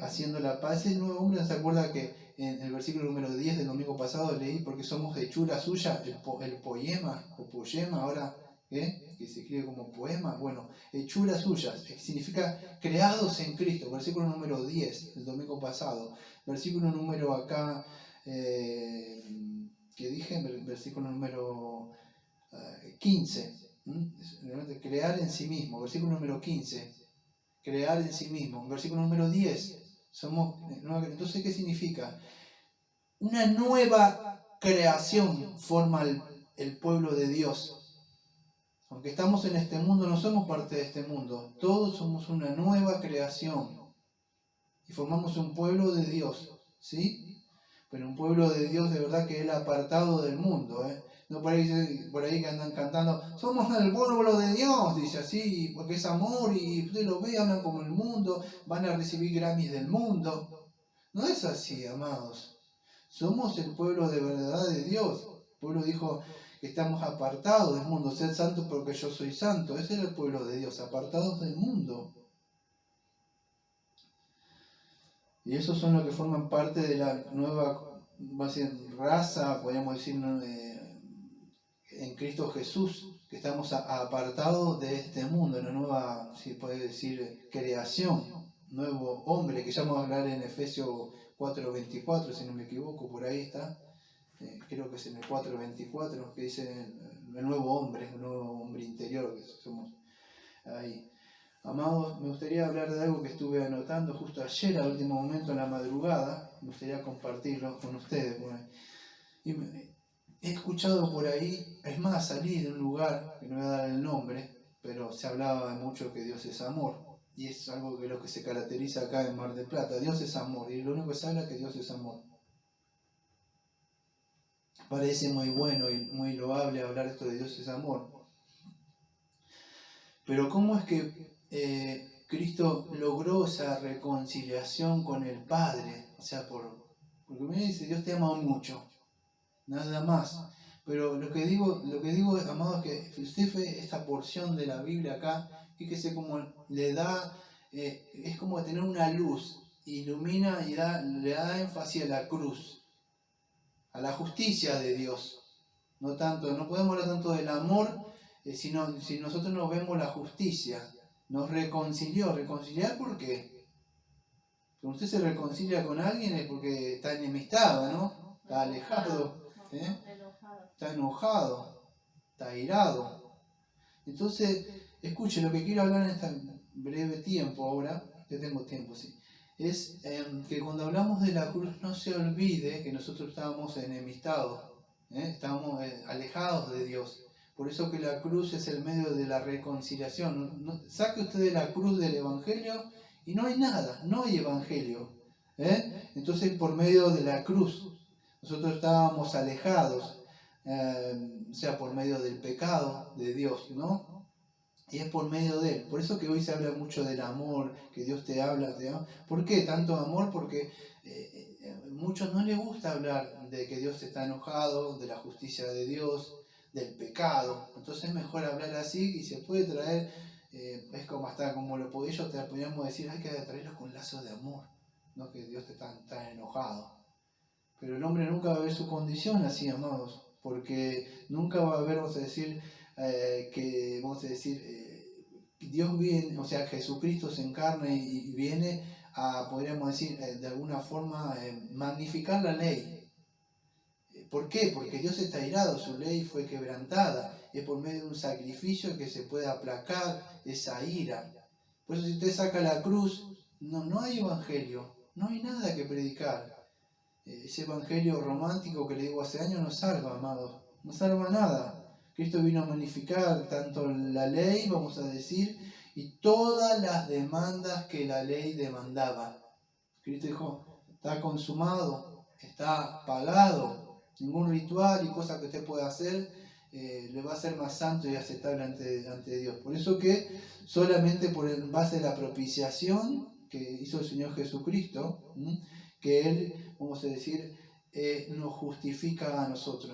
Haciendo la paz. Ese nuevo hombre, ¿se acuerda que en el versículo número 10 del domingo pasado leí porque somos hechura suya, el poema o poema ahora, que se escribe como poema? Bueno, hechura suya, significa creados en Cristo. Versículo número 10 del domingo pasado. Versículo número acá... que dije, versículo número 15, Crear en sí mismo, versículo número 15. Crear en sí mismo. Versículo número 10. Entonces, ¿qué significa? Una nueva creación forma el pueblo de Dios. Aunque estamos en este mundo, no somos parte de este mundo. Todos somos una nueva creación. Y formamos un pueblo de Dios. ¿Sí? Pero un pueblo de Dios de verdad que es el apartado del mundo. No por ahí que andan cantando, somos el pueblo de Dios, dice así, porque es amor y usted lo ve, hablan como el mundo, van a recibir Grammys del mundo. No es así, amados. Somos el pueblo de verdad de Dios. El pueblo dijo que estamos apartados del mundo, sed santos porque yo soy santo. Ese es el pueblo de Dios, apartados del mundo. Y esos son los que forman parte de la nueva raza, podríamos decir, en Cristo Jesús, que estamos apartados de este mundo, una nueva, si puede decir, creación, nuevo hombre, que ya vamos a hablar en Efesios 4:24, si no me equivoco, por ahí está, creo que es en el 4:24, que dice el nuevo hombre interior, que somos ahí. Amados, me gustaría hablar de algo que estuve anotando justo ayer, al último momento, en la madrugada, me gustaría compartirlo con ustedes. Y he escuchado por ahí, es más, salí de un lugar, que no voy a dar el nombre, pero se hablaba mucho que Dios es amor. Y es algo que lo que se caracteriza acá en Mar del Plata. Dios es amor, y lo único que se habla es que Dios es amor. Parece muy bueno y muy loable hablar esto de Dios es amor. Pero ¿cómo es que Cristo logró esa reconciliación con el Padre? O sea, porque me dice, Dios te ama mucho, nada más. Pero lo que digo, amados, que si usted ve esta porción de la Biblia acá, fíjese cómo le da, es como tener una luz, ilumina y le da énfasis a la cruz, a la justicia de Dios. No podemos hablar tanto del amor, sino si nosotros no vemos la justicia. Nos reconcilió. ¿Reconciliar por qué? Cuando usted se reconcilia con alguien es porque está enemistado, ¿no? Está alejado, está enojado, está airado. Entonces, escuche, lo que quiero hablar en este breve tiempo ahora, que tengo tiempo, sí, es que cuando hablamos de la cruz no se olvide que nosotros estábamos enemistados, estábamos alejados de Dios. Por eso que la cruz es el medio de la reconciliación. Saque usted de la cruz del Evangelio y no hay nada, no hay Evangelio. Entonces, por medio de la cruz, nosotros estábamos alejados, o sea, por medio del pecado de Dios, ¿no? Y es por medio de Él. Por eso que hoy se habla mucho del amor, que Dios te habla. ¿Por qué tanto amor? Porque a muchos no les gusta hablar de que Dios está enojado, de la justicia de Dios, del pecado. Entonces es mejor hablar así y se puede traer, es como hasta como ellos te podríamos decir, hay que traerlos con lazos de amor, no que Dios está enojado. Pero el hombre nunca va a ver su condición así, amados, porque nunca va a ver, vamos a decir, Dios viene, o sea, Jesucristo se encarna y viene a, podríamos decir, de alguna forma, magnificar la ley. ¿Por qué? Porque Dios está airado, su ley fue quebrantada, es por medio de un sacrificio que se puede aplacar esa ira. Por eso si usted saca la cruz, no hay evangelio, no hay nada que predicar. Ese evangelio romántico que le digo hace años no salva, amados, no salva nada. Cristo vino a magnificar tanto la ley, vamos a decir, y todas las demandas que la ley demandaba. Cristo dijo, está consumado, está pagado, ningún ritual y cosa que usted pueda hacer le va a ser más santo y aceptable ante Dios. Por eso que solamente por en base de la propiciación que hizo el Señor Jesucristo, que Él, vamos a decir, nos justifica a nosotros.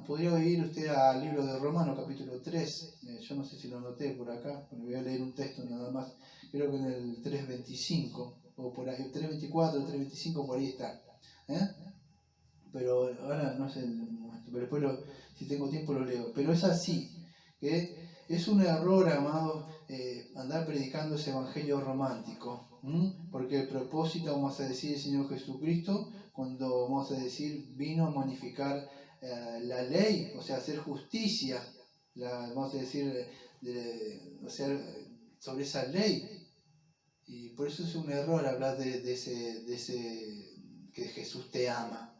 Podría ir usted al libro de Romanos, capítulo 3, yo no sé si lo anoté por acá, pero voy a leer un texto nada más, creo que en el 3.25, o por ahí, 3.24, 3.25, por ahí está. Pero ahora no sé, pero después si tengo tiempo lo leo. Pero es así, que es un error, amado, andar predicando ese evangelio romántico, porque el propósito, vamos a decir, del Señor Jesucristo, cuando vamos a decir, vino a magnificar la ley, o sea, hacer justicia, vamos a decir, o sea, sobre esa ley. Y por eso es un error hablar de ese que Jesús te ama.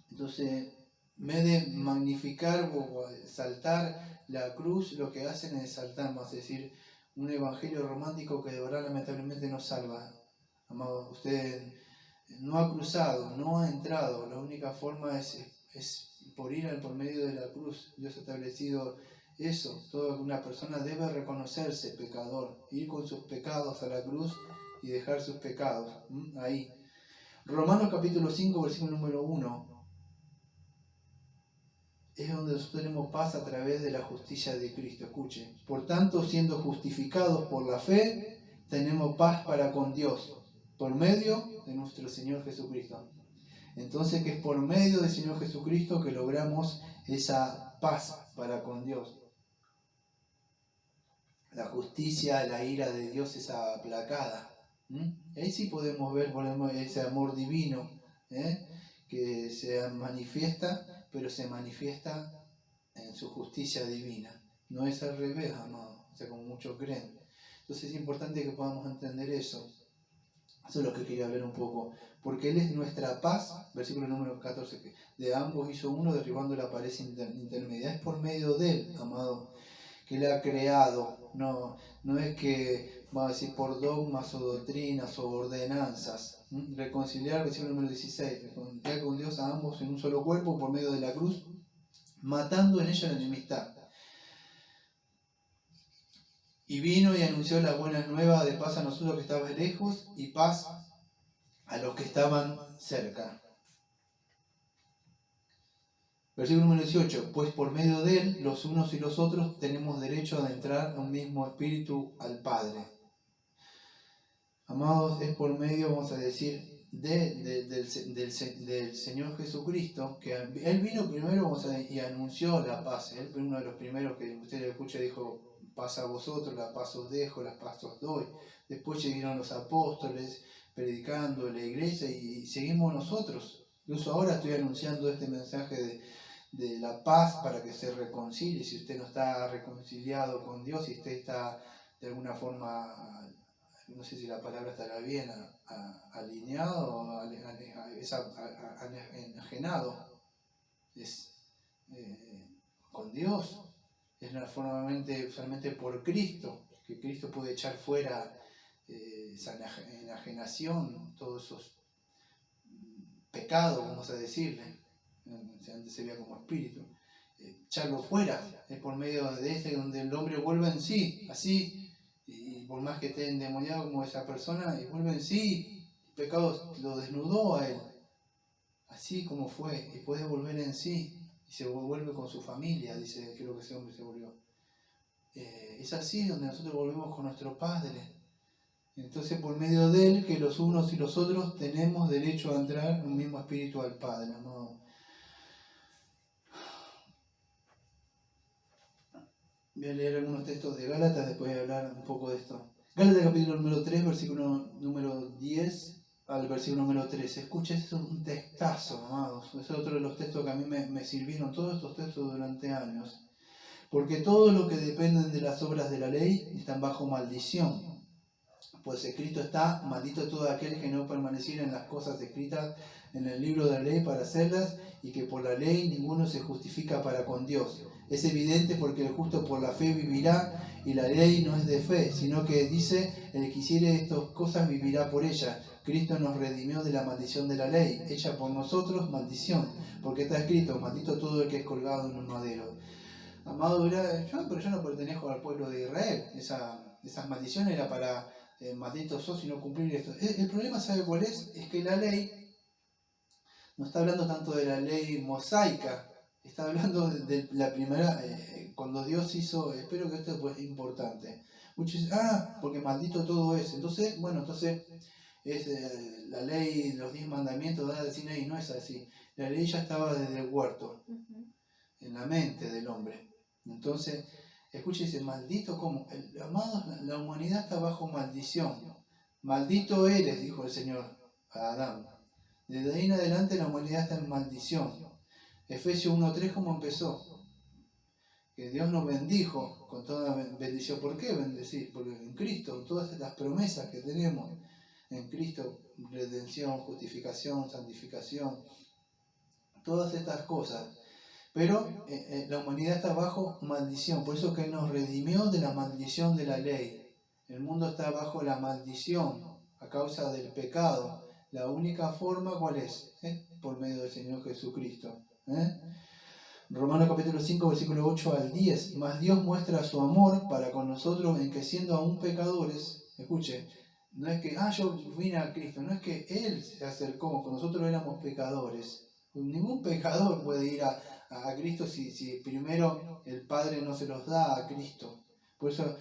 Entonces, en vez de magnificar o exaltar la cruz, lo que hacen es exaltar, vamos a decir, un evangelio romántico que de verdad lamentablemente no salva. Amado, usted no ha cruzado, no ha entrado, la única forma es por ir por medio de la cruz. Dios ha establecido eso. Toda una persona debe reconocerse pecador, ir con sus pecados a la cruz y dejar sus pecados. Ahí. Romanos capítulo 5, versículo número 1. Es donde nosotros tenemos paz a través de la justicia de Cristo. Escuche. Por tanto, siendo justificados por la fe, tenemos paz para con Dios, por medio de nuestro Señor Jesucristo. Entonces, que es por medio del Señor Jesucristo que logramos esa paz para con Dios. La justicia, la ira de Dios es aplacada. Ahí sí podemos ver ese amor divino, que se manifiesta, pero se manifiesta en su justicia divina. No es al revés, amado, o sea, como muchos creen. Entonces es importante que podamos entender eso. Eso es lo que quería hablar un poco. Porque Él es nuestra paz, versículo número 14, que de ambos hizo uno derribando la pared intermedia. Es por medio de Él, amado, que Él ha creado. No es que, vamos a decir, por dogmas o doctrinas o ordenanzas. Reconciliar, versículo número 16, reconciliar con Dios a ambos en un solo cuerpo por medio de la cruz, matando en ella la enemistad. Y vino y anunció la buena nueva de paz a nosotros que estaban lejos y paz a los que estaban cerca. Versículo número 18. Pues por medio de Él, los unos y los otros, tenemos derecho a entrar a un mismo espíritu al Padre. Amados, es por medio, vamos a decir, del Señor Jesucristo, que Él vino primero y anunció la paz. Él fue uno de los primeros que usted escucha, dijo: paz a vosotros, la paz os dejo, la paz os doy. Después llegaron los apóstoles predicando la iglesia y seguimos nosotros. Incluso ahora estoy anunciando este mensaje de la paz para que se reconcilie. Si usted no está reconciliado con Dios, si usted está de alguna forma, no sé si la palabra estará bien, alineado o enajenado con Dios, es solamente por Cristo, que Cristo puede echar fuera esa enajenación, todos esos pecados, vamos a decirle, antes se veía como espíritu, echarlo fuera. Es por medio de este donde el hombre vuelve en sí, así, y por más que esté endemoniado como esa persona, y vuelve en sí, el pecado lo desnudó a él, así como fue, y puede volver en sí, y se vuelve con su familia, dice, creo que ese hombre se volvió. Es así donde nosotros volvemos con nuestro Padre. Entonces, por medio de Él, que los unos y los otros tenemos derecho a entrar en un mismo espíritu al Padre, amado. Voy a leer algunos textos de Gálatas, después voy a hablar un poco de esto. Gálatas capítulo número 3, versículo número 10 al versículo número 13. Escucha, es un textazo, amados. Es otro de los textos que a mí me sirvieron, todos estos textos durante años. Porque todo lo que dependen de las obras de la ley están bajo maldición. Pues escrito está: maldito todo aquel que no permaneciera en las cosas escritas en el libro de la ley para hacerlas, y que por la ley ninguno se justifica para con Dios. Es evidente, porque el justo por la fe vivirá, y la ley no es de fe, sino que dice: el que hiciere estas cosas vivirá por ellas. Cristo nos redimió de la maldición de la ley, hecha por nosotros maldición, porque está escrito: maldito todo el que es colgado en un madero. Amado, pero yo no pertenezco al pueblo de Israel. Esas maldiciones era para maldito sos y no cumplir esto. El problema, ¿sabe cuál es? Es que la ley no está hablando tanto de la ley mosaica, está hablando de la primera, cuando Dios hizo, espero que esto es importante. Muchos dicen: porque maldito todo es. Entonces, es la ley, los 10 mandamientos de Sinaí, no es así. La ley ya estaba desde el huerto, en la mente del hombre. Entonces, escuche, dice: maldito como, amados, la humanidad está bajo maldición. Maldito eres, dijo el Señor a Adán. Desde ahí en adelante la humanidad está en maldición. Efesios 1:3, ¿cómo empezó? que Dios nos bendijo con toda bendición. ¿Por qué bendecir? Porque en Cristo, todas estas promesas que tenemos, en Cristo, redención, justificación, santificación, todas estas cosas. Pero la humanidad está bajo maldición, por eso que nos redimió de la maldición de la ley. El mundo está bajo la maldición a causa del pecado. La única forma, ¿cuál es? Por medio del Señor Jesucristo. Romanos capítulo 5, versículo 8 al 10. Mas Dios muestra su amor para con nosotros en que siendo aún pecadores, escuche, no es que, yo vine a Cristo, no es que Él se acercó, cuando nosotros éramos pecadores. Ningún pecador puede ir a Cristo si primero el Padre no se los da a Cristo. Por eso,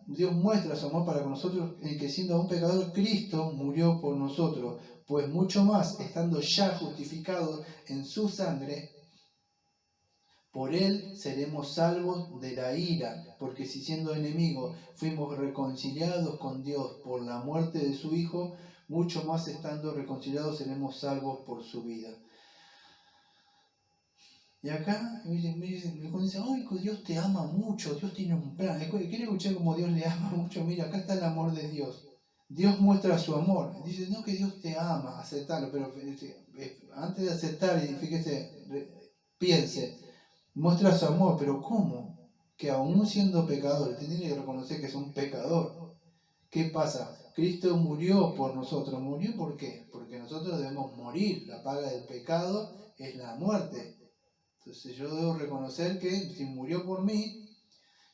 Dios muestra su amor para con nosotros en que siendo aún pecador, Cristo murió por nosotros. Pues mucho más, estando ya justificados en su sangre, por Él seremos salvos de la ira, porque si siendo enemigos fuimos reconciliados con Dios por la muerte de su Hijo, mucho más estando reconciliados seremos salvos por su vida. Y acá me dicen, ay, Dios te ama mucho, Dios tiene un plan. ¿Quiere escuchar cómo Dios le ama mucho? Mira, acá está el amor de Dios. Dios muestra su amor. Dice, no que Dios te ama, aceptarlo, pero antes de aceptar, y fíjese, piense, muestra su amor, pero ¿cómo? Que aún siendo pecador, usted tiene que reconocer que es un pecador. ¿Qué pasa? Cristo murió por nosotros. ¿Murió por qué? Porque nosotros debemos morir. La paga del pecado es la muerte. Entonces yo debo reconocer que si murió por mí,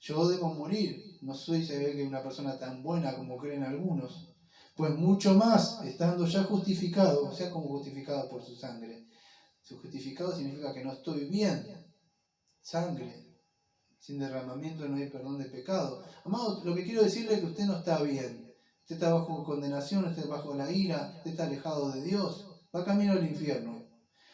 yo debo morir. No soy se ve que una persona tan buena como creen algunos. Pues mucho más, estando ya justificado, o sea, como justificado por su sangre. Su justificado significa que no estoy bien. Sangre. Sin derramamiento no hay perdón de pecado. Amado, lo que quiero decirle es que usted no está bien. Usted está bajo condenación, usted está bajo la ira, usted está alejado de Dios. Va camino al infierno.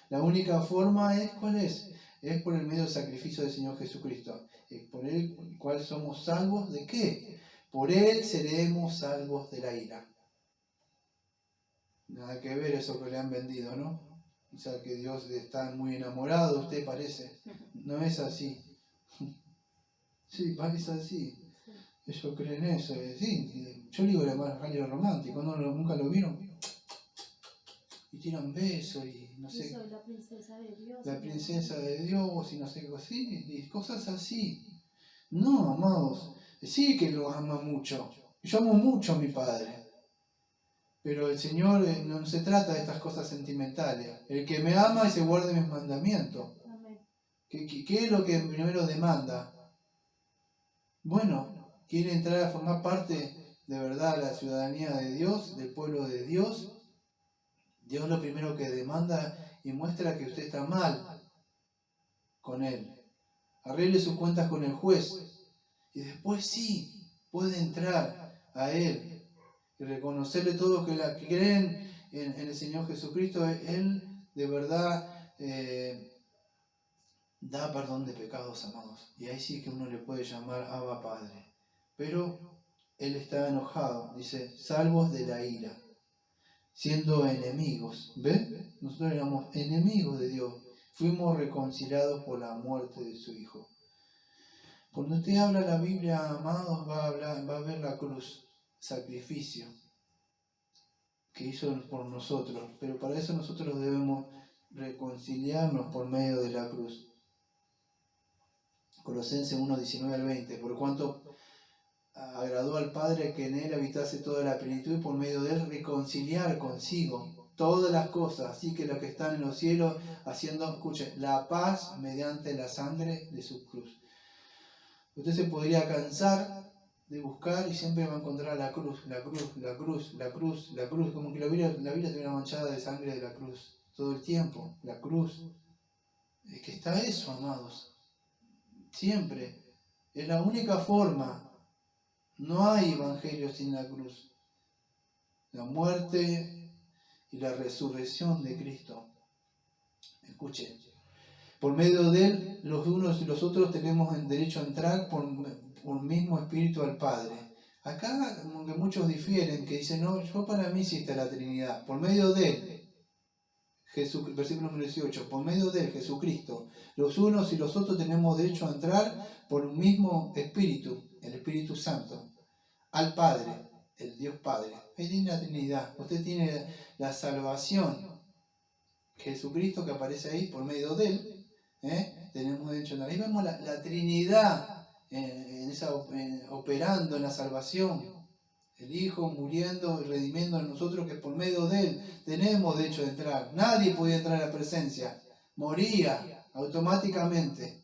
La única forma es, ¿cuál es? Es por el medio del sacrificio del Señor Jesucristo. Por el cual somos salvos ¿de qué? Por Él seremos salvos de la ira. Nada que ver eso que le han vendido, ¿no? O sea, que Dios está muy enamorado de usted, parece. No es así. Sí, es así. Ellos creen eso. Sí, yo digo el romántico, ¿no? ¿Nunca lo vieron? Y tiran besos y no sé. Yo soy la princesa de Dios. La princesa de Dios y no sé qué cosas. Sí, y cosas así. No, amados. Sí que lo ama mucho. Yo amo mucho a mi padre. Pero el Señor no se trata de estas cosas sentimentales. El que me ama y se guarde mis mandamientos. ¿Qué es lo que primero demanda? Bueno, quiere entrar a formar parte de verdad de la ciudadanía de Dios, del pueblo de Dios. Dios lo primero que demanda y muestra que usted está mal con Él. Arregle sus cuentas con el juez. Y después sí, puede entrar a Él y reconocerle todo que creen en el Señor Jesucristo. Él de verdad da perdón de pecados, amados. Y ahí sí que uno le puede llamar Abba Padre. Pero Él está enojado. Dice, salvos de la ira. Siendo enemigos. ¿Ve? Nosotros éramos enemigos de Dios. Fuimos reconciliados por la muerte de su Hijo. Cuando usted habla la Biblia, amados, va a ver la cruz. Sacrificio que hizo por nosotros. Pero para eso nosotros debemos reconciliarnos por medio de la cruz. Colosenses 1, 19 al 20. Por cuanto agradó al Padre que en Él habitase toda la plenitud y por medio de Él reconciliar consigo todas las cosas, así que los que están en los cielos haciendo, escuche, la paz mediante la sangre de su cruz. Usted se podría cansar de buscar y siempre va a encontrar la cruz, la cruz, la cruz, la cruz, la cruz, como que la Biblia estuviera manchada de sangre de la cruz todo el tiempo, la cruz. Es que está eso, amados. Siempre. Es la única forma. No hay evangelio sin la cruz. La muerte y la resurrección de Cristo. Escuchen. Por medio de Él, los unos y los otros tenemos el derecho a entrar por un mismo espíritu al Padre. Acá, aunque muchos difieren, que dicen, no, yo para mí sí está la Trinidad. Por medio de Él, versículo número 18, por medio de él, Jesucristo, los unos y los otros tenemos derecho a entrar por un mismo Espíritu, el Espíritu Santo, al Padre, el Dios Padre. Ahí tiene la Trinidad. Usted tiene la salvación, Jesucristo que aparece ahí por medio de él. Tenemos derecho a entrar. Ahí vemos la Trinidad operando en la salvación. El Hijo muriendo y redimiendo a nosotros, que por medio de él tenemos derecho a entrar. Nadie podía entrar a la presencia. Moría automáticamente.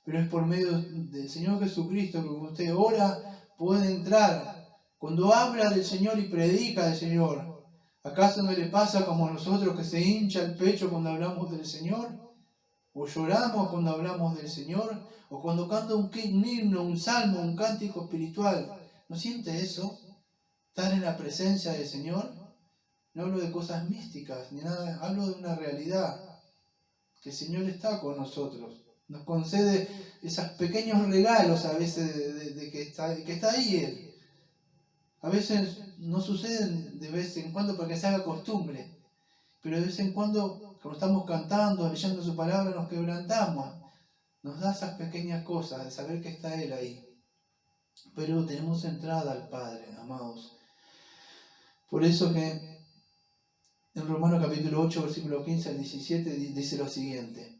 Pero es por medio del Señor Jesucristo que cuando usted ora puede entrar. Cuando habla del Señor y predica del Señor, ¿acaso no le pasa como a nosotros que se hincha el pecho cuando hablamos del Señor? ¿O lloramos cuando hablamos del Señor? ¿O cuando canta un himno, un salmo, un cántico espiritual? ¿No siente eso? ¿Estar en la presencia del Señor? No hablo de cosas místicas ni nada, hablo de una realidad. Que el Señor está con nosotros. Nos concede esos pequeños regalos a veces de que está ahí Él. A veces no suceden de vez en cuando para que se haga costumbre. Pero de vez en cuando, cuando estamos cantando, leyendo su palabra, nos quebrantamos. Nos da esas pequeñas cosas de saber que está Él ahí. Pero tenemos entrada al Padre, amados. Por eso que en Romanos capítulo 8, versículo 15 al 17 dice lo siguiente.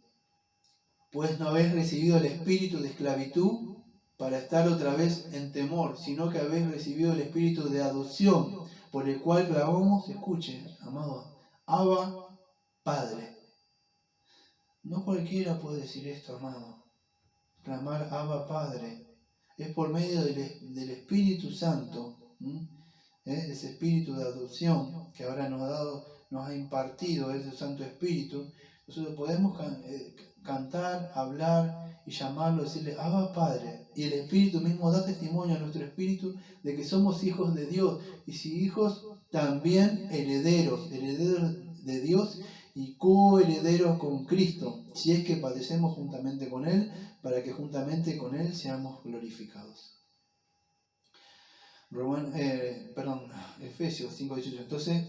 Pues no habéis recibido el espíritu de esclavitud para estar otra vez en temor, sino que habéis recibido el espíritu de adopción, por el cual clamamos, escuchen, amado, Abba, Padre. No cualquiera puede decir esto, amado. Clamar Abba, Padre. Es por medio del Espíritu Santo, ese espíritu de adopción que ahora nos ha impartido ese Santo Espíritu. Nosotros podemos cantar, hablar y llamarlo, decirle Abba Padre. Y el Espíritu mismo da testimonio a nuestro espíritu de que somos hijos de Dios. Y si hijos, también herederos de Dios y coherederos con Cristo, si es que padecemos juntamente con Él, para que juntamente con Él seamos glorificados. Efesios 5:18. Entonces,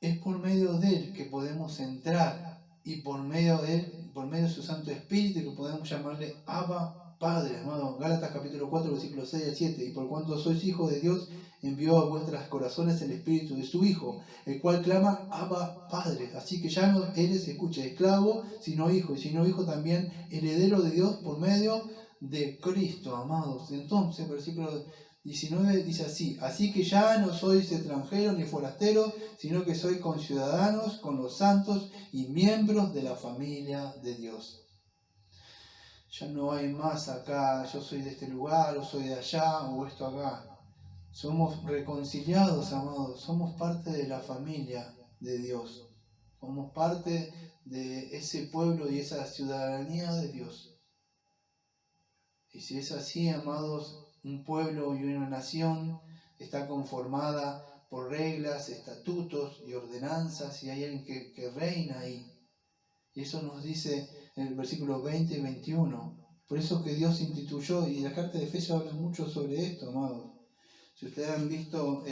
es por medio de Él que podemos entrar y por medio de Él, por medio de su Santo Espíritu, que podemos llamarle Abba Padre. Hermano, Gálatas capítulo 4, versículos 6 al 7. Y por cuanto sois hijos de Dios, envió a vuestros corazones el Espíritu de su Hijo, el cual clama Abba Padre. Así que ya no eres, escucha, esclavo, sino hijo, y sino hijo también heredero de Dios por medio de Cristo, amados. Entonces, versículo 19 dice así que ya no sois extranjeros ni forasteros, sino que sois conciudadanos con los santos y miembros de la familia de Dios. Ya no hay más acá, yo soy de este lugar, o soy de allá, o esto acá. Somos reconciliados, amados, somos parte de la familia de Dios. Somos parte de ese pueblo y esa ciudadanía de Dios. Y si es así, amados, un pueblo y una nación está conformada por reglas, estatutos y ordenanzas, y hay alguien que reina ahí. Y eso nos dice en el versículo 20 y 21. Por eso que Dios instituyó, y la carta de Efesios habla mucho sobre esto, amados. Si ustedes han visto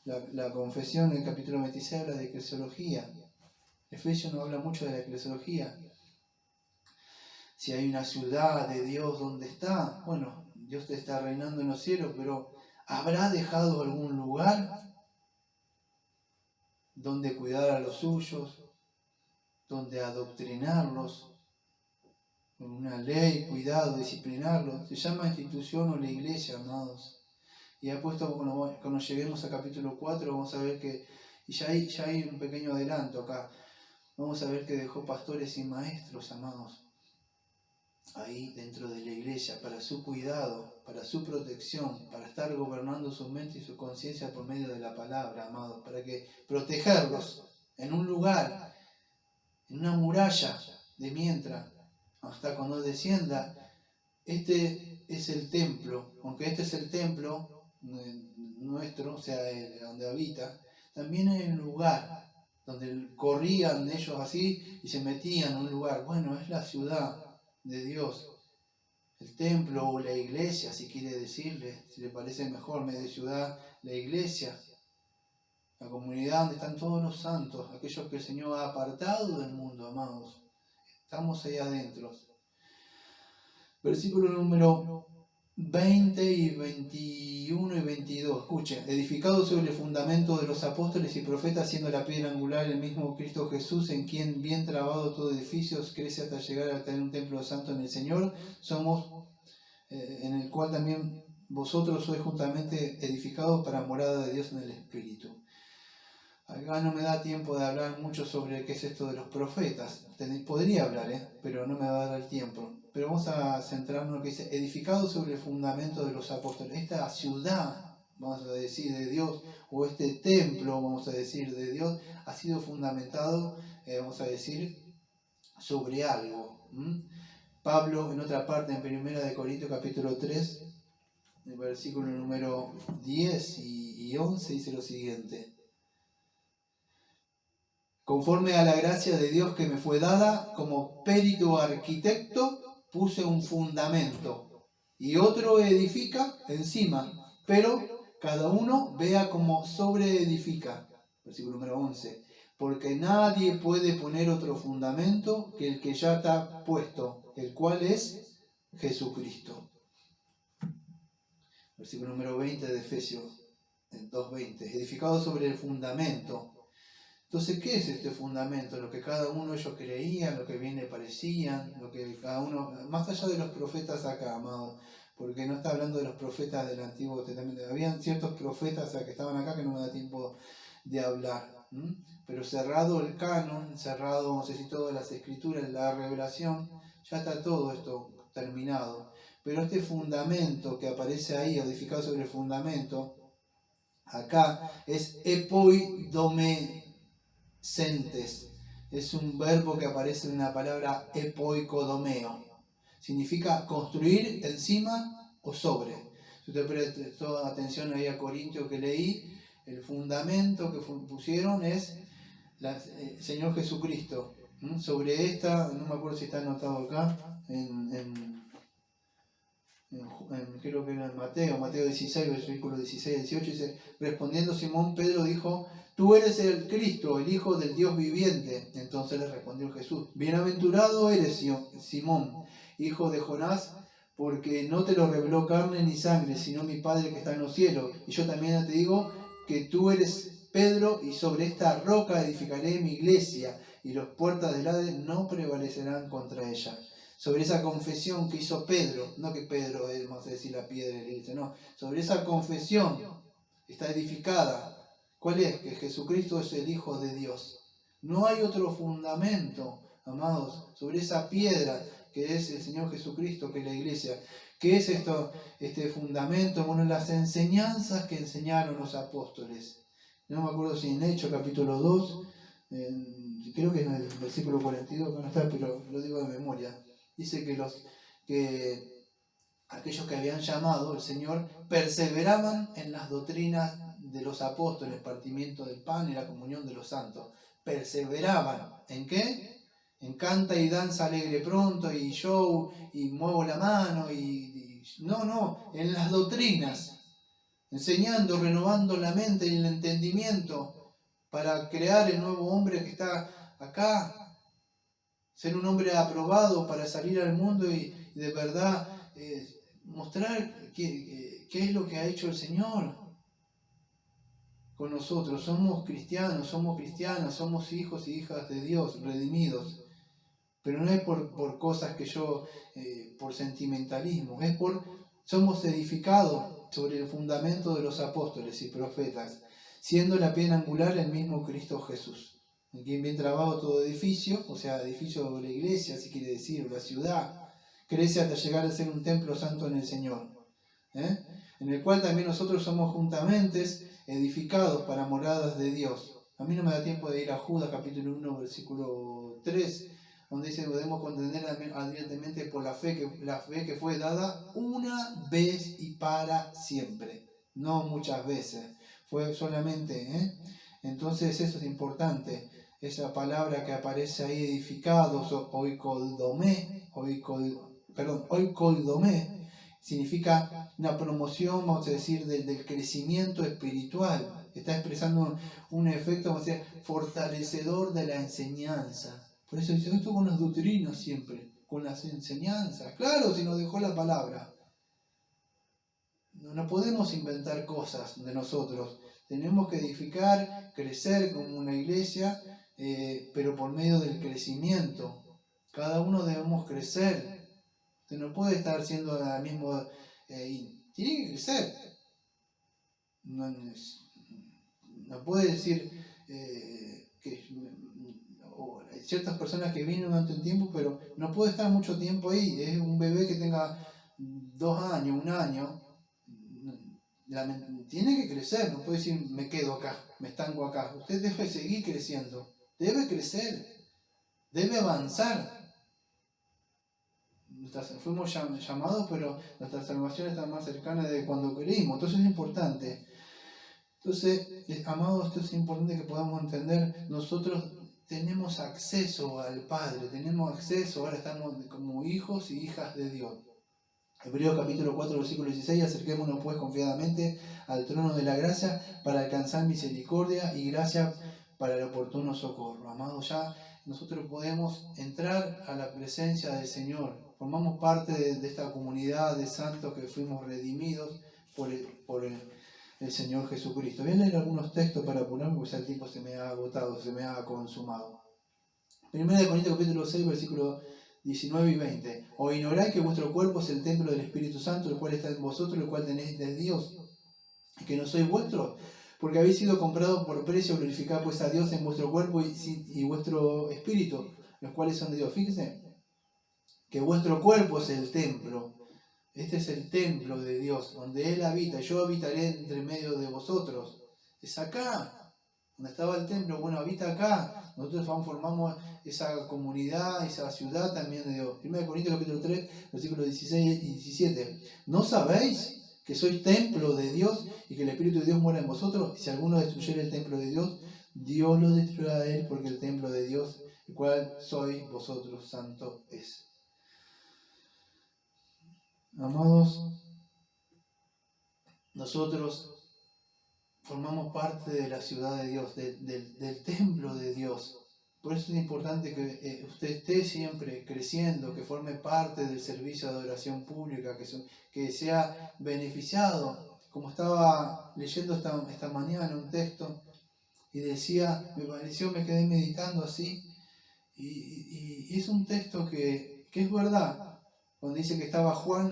la confesión en el capítulo 26 habla de eclesiología. Efesios no habla mucho de la eclesiología. Si hay una ciudad de Dios donde está, bueno, Dios te está reinando en los cielos, pero ¿habrá dejado algún lugar donde cuidar a los suyos, donde adoctrinarlos, con una ley, cuidado, disciplinarlos? Se llama institución o la iglesia, amados. Y ha puesto, cuando lleguemos a capítulo 4, vamos a ver que, y ya hay un pequeño adelanto acá, vamos a ver que dejó pastores y maestros, amados, ahí dentro de la iglesia, para su cuidado, para su protección, para estar gobernando su mente y su conciencia por medio de la palabra, amados, para que protegerlos en un lugar, en una muralla de mientras, hasta cuando descienda. Este es el templo, aunque este es el templo nuestro, o sea, donde habita, también hay un lugar donde corrían ellos así y se metían en un lugar. Bueno, es la ciudad de Dios, el templo o la iglesia, si quiere decirle, si le parece mejor, medio ciudad, la iglesia. La comunidad donde están todos los santos, aquellos que el Señor ha apartado del mundo, amados. Estamos ahí adentro. Versículo número 20 y 21 y 22. Escuchen, edificado sobre el fundamento de los apóstoles y profetas, siendo la piedra angular el mismo Cristo Jesús, en quien bien trabado todo edificio crece hasta llegar a tener un templo santo en el Señor, somos, en el cual también vosotros sois juntamente edificados para morada de Dios en el Espíritu. Acá no me da tiempo de hablar mucho sobre qué es esto de los profetas. Podría hablar, pero no me va a dar el tiempo. Pero vamos a centrarnos en lo que dice, edificado sobre el fundamento de los apóstoles. Esta ciudad, vamos a decir, de Dios, o este templo, vamos a decir, de Dios, ha sido fundamentado, vamos a decir, sobre algo. Pablo, en otra parte, en 1 Corintios capítulo 3, en el versículo número 10 y 11, dice lo siguiente. Conforme a la gracia de Dios que me fue dada, como perito arquitecto, puse un fundamento y otro edifica encima, pero cada uno vea cómo sobreedifica. Versículo número 11. Porque nadie puede poner otro fundamento que el que ya está puesto, el cual es Jesucristo. Versículo número 20 de Efesios 2:20. Edificado sobre el fundamento. Entonces, ¿qué es este fundamento? Lo que cada uno de ellos creían, lo que bien le parecían, lo que cada uno, más allá de los profetas acá, amados, porque no está hablando de los profetas del Antiguo Testamento. Habían ciertos profetas que estaban acá que no me da tiempo de hablar. Pero cerrado el canon, cerrado, vamos a decir, todas las escrituras, la revelación, ya está todo esto terminado. Pero este fundamento que aparece ahí, edificado sobre el fundamento, acá es epoidomé. Es un verbo que aparece en la palabra epoicodomeo. Significa construir encima o sobre. Si usted prestó atención ahí a Corintios que leí, el fundamento que pusieron es el Señor Jesucristo. Sobre esta, no me acuerdo si está anotado acá, creo que era en Mateo 16, versículos 16 y 18, dice, respondiendo Simón Pedro dijo, tú eres el Cristo, el Hijo del Dios viviente. Entonces le respondió Jesús, bienaventurado eres Simón, hijo de Jonás, porque no te lo reveló carne ni sangre, sino mi Padre que está en los cielos. Y yo también te digo que tú eres Pedro, y sobre esta roca edificaré mi iglesia, y las puertas del Hades no prevalecerán contra ella. Sobre esa confesión que hizo Pedro, no que Pedro es, vamos a decir, la piedra de la iglesia, no, sobre esa confesión está edificada. ¿Cuál es? Que Jesucristo es el Hijo de Dios. No hay otro fundamento, amados, sobre esa piedra que es el Señor Jesucristo, que es la iglesia. ¿Qué es esto? Este fundamento, bueno, las enseñanzas que enseñaron los apóstoles. No me acuerdo si en Hechos capítulo 2, creo que en el versículo 42, no está, pero lo digo de memoria. Dice que aquellos que habían llamado al Señor perseveraban en las doctrinas de los apóstoles, partimiento del pan y la comunión de los santos. Perseveraban. ¿En qué? En canta y danza alegre pronto y show y muevo la mano no, en las doctrinas, enseñando, renovando la mente y el entendimiento para crear el nuevo hombre que está acá, ser un hombre aprobado para salir al mundo y de verdad mostrar qué es lo que ha hecho el Señor con nosotros. Somos cristianos, somos cristianas, somos hijos y hijas de Dios, redimidos. Pero no es por cosas que por sentimentalismo, somos edificados sobre el fundamento de los apóstoles y profetas, siendo la piedra angular el mismo Cristo Jesús. En quien bien trabado todo edificio, o sea, edificio de la iglesia, así quiere decir, la ciudad, crece hasta llegar a ser un templo santo en el Señor, en el cual también nosotros somos juntamente edificados para moradas de Dios. A mí no me da tiempo de ir a Judas capítulo 1, versículo 3, donde dice podemos contender ardientemente por la fe que fue dada una vez y para siempre, no muchas veces, fue solamente. Entonces eso es importante, esa palabra que aparece ahí, edificados, oikodomé, significa una promoción, vamos a decir, del crecimiento espiritual. Está expresando un efecto, vamos a decir, fortalecedor de la enseñanza. Por eso dice esto con las doctrinas siempre, con las enseñanzas. Claro, si nos dejó la palabra. No podemos inventar cosas de nosotros. Tenemos que edificar, crecer como una iglesia, pero por medio del crecimiento. Cada uno debemos crecer. Usted no puede estar siendo el mismo... tiene que crecer. No puede decir que hay ciertas personas que vienen durante un tiempo, pero no puede estar mucho tiempo ahí. Es un bebé que tenga 2 años, 1 año. Tiene que crecer, no puede decir me quedo acá, me estanco acá. Usted debe seguir creciendo, debe crecer, debe avanzar. Fuimos llamados, pero nuestra salvación está más cercana de cuando creímos, entonces es importante. Entonces, amados, esto es importante que podamos entender, nosotros tenemos acceso al Padre, tenemos acceso, ahora estamos como hijos y hijas de Dios. Hebreos capítulo 4, versículo 16, acerquémonos pues confiadamente al trono de la gracia para alcanzar misericordia y gracia para el oportuno socorro. Amados, ya nosotros podemos entrar a la presencia del Señor. Formamos parte de esta comunidad de santos que fuimos redimidos por el Señor Jesucristo. Voy a leer algunos textos para apurar porque ya el tiempo se me ha agotado, se me ha consumado. 1 Corintios capítulo 6, versículo 19 y 20. ¿O ignoráis que vuestro cuerpo es el templo del Espíritu Santo, el cual está en vosotros, el cual tenéis de Dios, y que no sois vuestros? Porque habéis sido comprados por precio, glorificad pues a Dios en vuestro cuerpo y vuestro espíritu, los cuales son de Dios. Fíjense que vuestro cuerpo es el templo. Este es el templo de Dios, donde Él habita. Yo habitaré entre medio de vosotros. Es acá, donde estaba el templo. Bueno, habita acá. Nosotros formamos esa comunidad, esa ciudad también de Dios. 1 Corintios capítulo 3, versículos 16 y 17. ¿No sabéis que sois templo de Dios y que el Espíritu de Dios mora en vosotros? Y si alguno destruyera el templo de Dios, Dios lo destruirá a él, porque el templo de Dios, el cual sois vosotros, santo es. Amados, nosotros formamos parte de la ciudad de Dios, del templo de Dios. Por eso es importante que usted esté siempre creciendo, que forme parte del servicio de adoración pública, que sea beneficiado. Como estaba leyendo esta mañana un texto y decía, me quedé meditando así, y es un texto que es verdad. Cuando dice que estaba Juan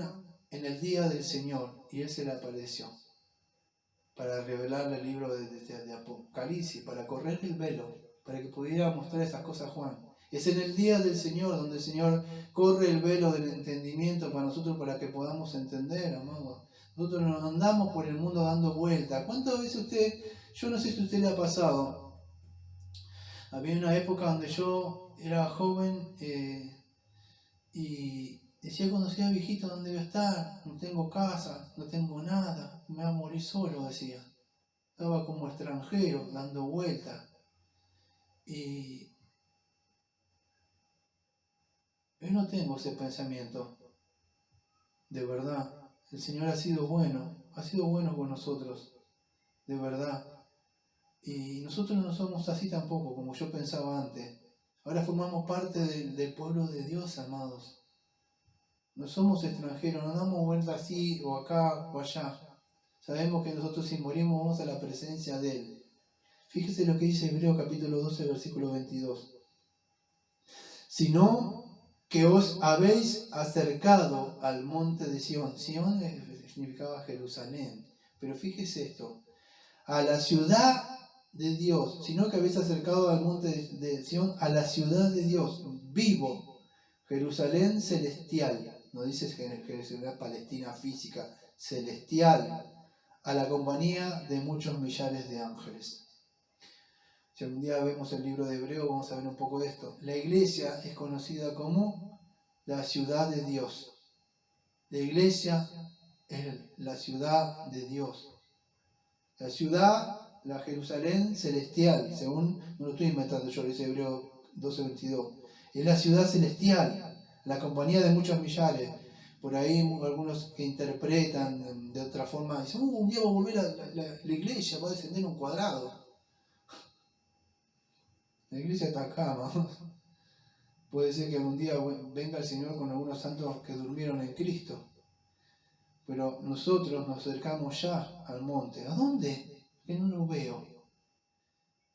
en el día del Señor y Él se le apareció para revelarle el libro de Apocalipsis, para correr el velo, para que pudiera mostrar esas cosas a Juan. Es en el día del Señor donde el Señor corre el velo del entendimiento para nosotros, para que podamos entender, amados. Nosotros nos andamos por el mundo dando vueltas. ¿Cuántas veces yo no sé si a usted le ha pasado? Había una época donde yo era joven y decía cuando sea viejito, ¿dónde voy a estar? No tengo casa, no tengo nada, me voy a morir solo, decía. Estaba como extranjero, dando vueltas. Y yo no tengo ese pensamiento, de verdad. El Señor ha sido bueno con nosotros, de verdad. Y nosotros no somos así tampoco, como yo pensaba antes. Ahora formamos parte del pueblo de Dios, amados. No somos extranjeros, no damos vuelta así o acá o allá. Sabemos que nosotros si morimos vamos a la presencia de Él. Fíjese lo que dice Hebreos capítulo 12, versículo 22. Sino que os habéis acercado al monte de Sión. Sión significaba Jerusalén. Pero fíjese esto. A la ciudad de Dios. Sino que habéis acercado al monte de Sión, a la ciudad de Dios. Vivo. Jerusalén celestial. No dice Jerusalén palestina física. Celestial. A la compañía de muchos millares de ángeles. Si algún día vemos el libro de Hebreo, vamos a ver un poco de esto. La iglesia es conocida como la ciudad de Dios. La iglesia es la ciudad de Dios. La ciudad, la Jerusalén celestial, según, no lo estoy inventando yo, dice Hebreo 12:22. Es la ciudad celestial, la compañía de muchos millares. Por ahí algunos que interpretan de otra forma, dicen, un día va a volver la iglesia, va a descender un cuadrado. La iglesia está acá, ¿no? Puede ser que un día venga el Señor con algunos santos que durmieron en Cristo. Pero nosotros nos acercamos ya al monte. ¿A dónde? Que no lo veo.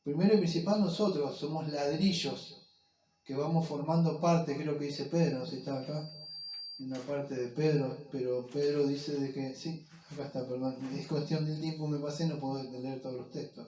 Primero y principal, nosotros somos ladrillos que vamos formando parte, que es lo que dice Pedro, no sé si está acá, en una parte de Pedro, pero Pedro dice de que, sí, acá está, perdón, es cuestión del tiempo, me pasé, no puedo leer todos los textos.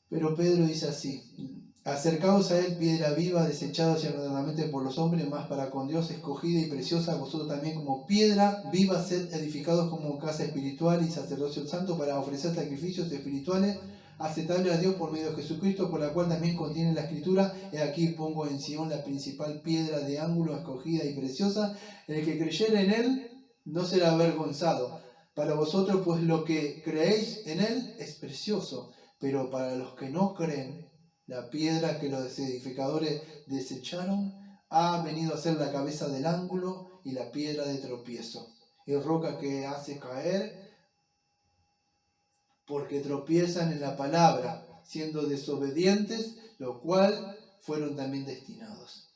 Pero Pedro dice así: acercaos a él, piedra viva, desechada eternamente por los hombres, mas para con Dios escogida y preciosa, vosotros también como piedra viva sed edificados como casa espiritual y sacerdocio santo para ofrecer sacrificios espirituales aceptables a Dios por medio de Jesucristo, por la cual también contiene la Escritura: he aquí pongo en Sion la principal piedra de ángulo, escogida y preciosa, el que creyere en él no será avergonzado. Para vosotros pues lo que creéis en él es precioso, pero para los que no creen, la piedra que los edificadores desecharon ha venido a ser la cabeza del ángulo y la piedra de tropiezo, y roca que hace caer, porque tropiezan en la palabra, siendo desobedientes, lo cual fueron también destinados.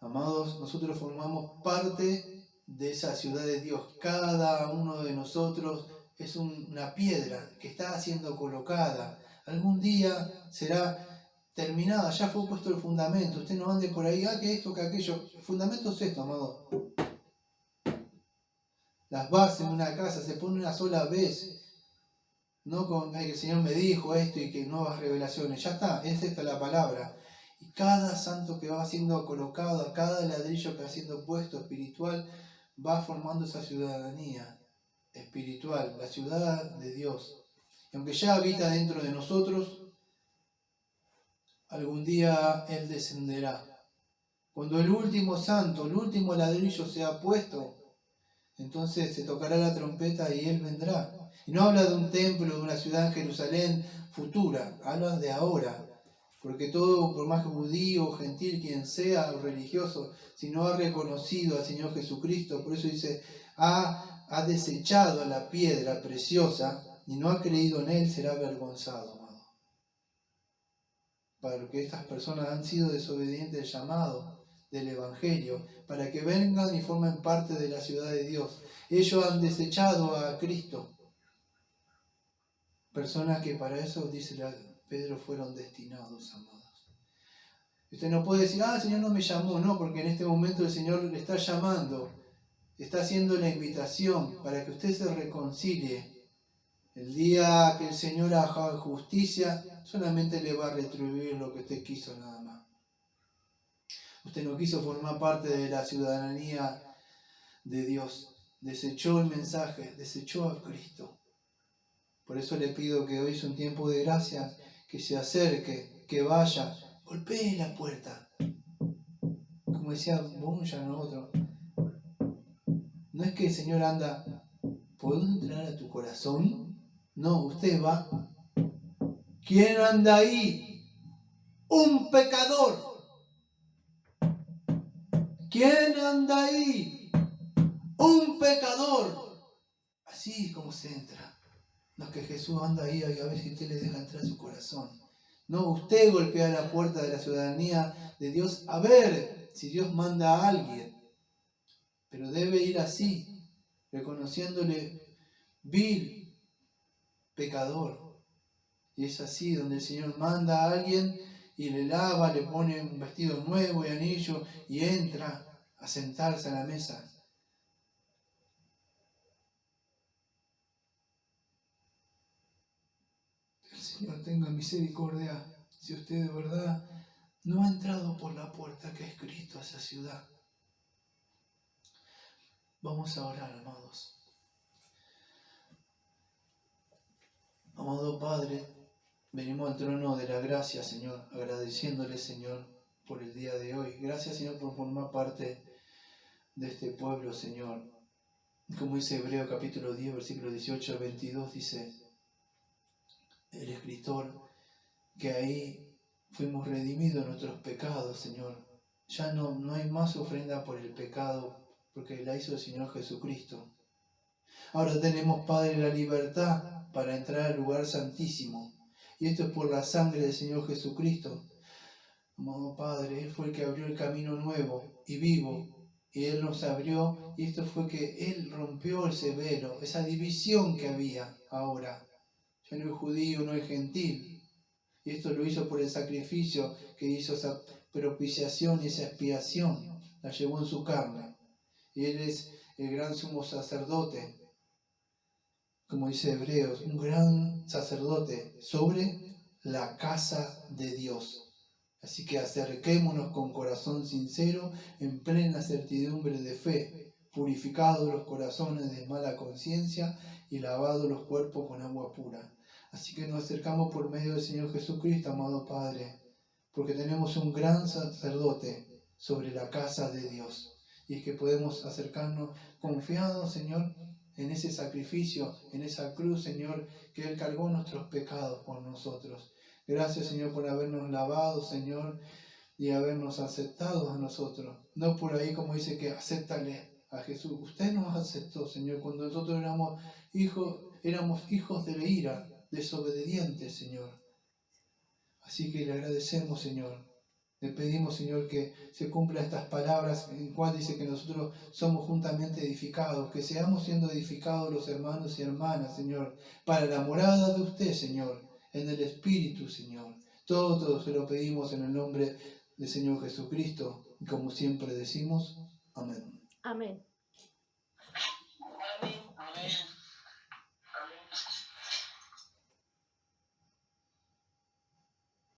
Amados, nosotros formamos parte de esa ciudad de Dios. Cada uno de nosotros es una piedra que está siendo colocada. Algún día será terminada, ya fue puesto el fundamento. Usted no ande por ahí, que esto, que aquello. El fundamento es esto, amado. Las bases de una casa se ponen una sola vez. No con que el Señor me dijo esto y que nuevas revelaciones. Ya está, es esta la palabra. Y cada santo que va siendo colocado, cada ladrillo que va siendo puesto espiritual, va formando esa ciudadanía espiritual, la ciudad de Dios. Y aunque ya habita dentro de nosotros, algún día Él descenderá. Cuando el último santo, el último ladrillo sea puesto, entonces se tocará la trompeta y Él vendrá. Y no habla de un templo, de una ciudad en Jerusalén futura, habla de ahora. Porque todo, por más judío, gentil, quien sea, o religioso, si no ha reconocido al Señor Jesucristo, por eso dice, ha desechado la piedra preciosa y no ha creído en Él, será avergonzado, amado. Porque estas personas han sido desobedientes al llamado del Evangelio, para que vengan y formen parte de la ciudad de Dios. Ellos han desechado a Cristo. Personas que para eso, dice Pedro, fueron destinados, amados. Usted no puede decir, el Señor no me llamó, no, porque en este momento el Señor le está llamando, está haciendo la invitación para que usted se reconcilie. El día que el Señor haga justicia, solamente le va a retribuir lo que usted quiso, nada más. Usted no quiso formar parte de la ciudadanía de Dios, desechó el mensaje, desechó a Cristo. Por eso le pido que hoy es un tiempo de gracia, que se acerque, que vaya, golpee la puerta. Como decía Bunyan, ¿no? Otro. No es que el Señor anda, ¿puedo entrar a tu corazón? No, usted va. ¿Quién anda ahí? Un pecador. ¿Quién anda ahí? Un pecador. Así es como se entra. No es que Jesús anda ahí a ver si usted le deja entrar a su corazón. No, usted golpea la puerta de la ciudadanía de Dios a ver si Dios manda a alguien. Pero debe ir así, reconociéndole vil, pecador. Y es así donde el Señor manda a alguien y le lava, le pone un vestido nuevo y anillo y entra a sentarse a la mesa. El Señor tenga misericordia si usted de verdad no ha entrado por la puerta que es Cristo a esa ciudad. Vamos a orar, amados. Amado Padre, venimos al trono de la gracia, Señor, agradeciéndole, Señor, por el día de hoy. Gracias, Señor, por formar parte de este pueblo, Señor. Como dice Hebreo capítulo 10, versículo 18 al 22, dice el escritor que ahí fuimos redimidos de nuestros pecados, Señor, ya no hay más ofrenda por el pecado, porque la hizo el Señor Jesucristo. Ahora tenemos, Padre, la libertad para entrar al lugar santísimo. Y esto es por la sangre del Señor Jesucristo. Amado Padre, Él fue el que abrió el camino nuevo y vivo. Y Él nos abrió, y esto fue que Él rompió ese velo, esa división que había ahora. Ya no es judío, no es gentil. Y esto lo hizo por el sacrificio que hizo, esa propiciación y esa expiación. La llevó en su carne. Y Él es el gran sumo sacerdote, como dice Hebreos, un gran sacerdote sobre la casa de Dios. Así que acerquémonos con corazón sincero, en plena certidumbre de fe, purificados los corazones de mala conciencia y lavados los cuerpos con agua pura. Así que nos acercamos por medio del Señor Jesucristo, amado Padre, porque tenemos un gran sacerdote sobre la casa de Dios. Y es que podemos acercarnos confiados, Señor, en ese sacrificio, en esa cruz, Señor, que Él cargó nuestros pecados por nosotros. Gracias, Señor, por habernos lavado, Señor, y habernos aceptado a nosotros. No por ahí como dice que acéptale a Jesús. Usted nos aceptó, Señor, cuando nosotros éramos hijos de la ira, desobedientes, Señor. Así que le agradecemos, Señor. Le pedimos, Señor, que se cumplan estas palabras en cual dice que nosotros somos juntamente edificados, que seamos siendo edificados los hermanos y hermanas, Señor, para la morada de usted, Señor, en el Espíritu, Señor. Todo se lo pedimos en el nombre del Señor Jesucristo, y como siempre decimos, amén. Amén.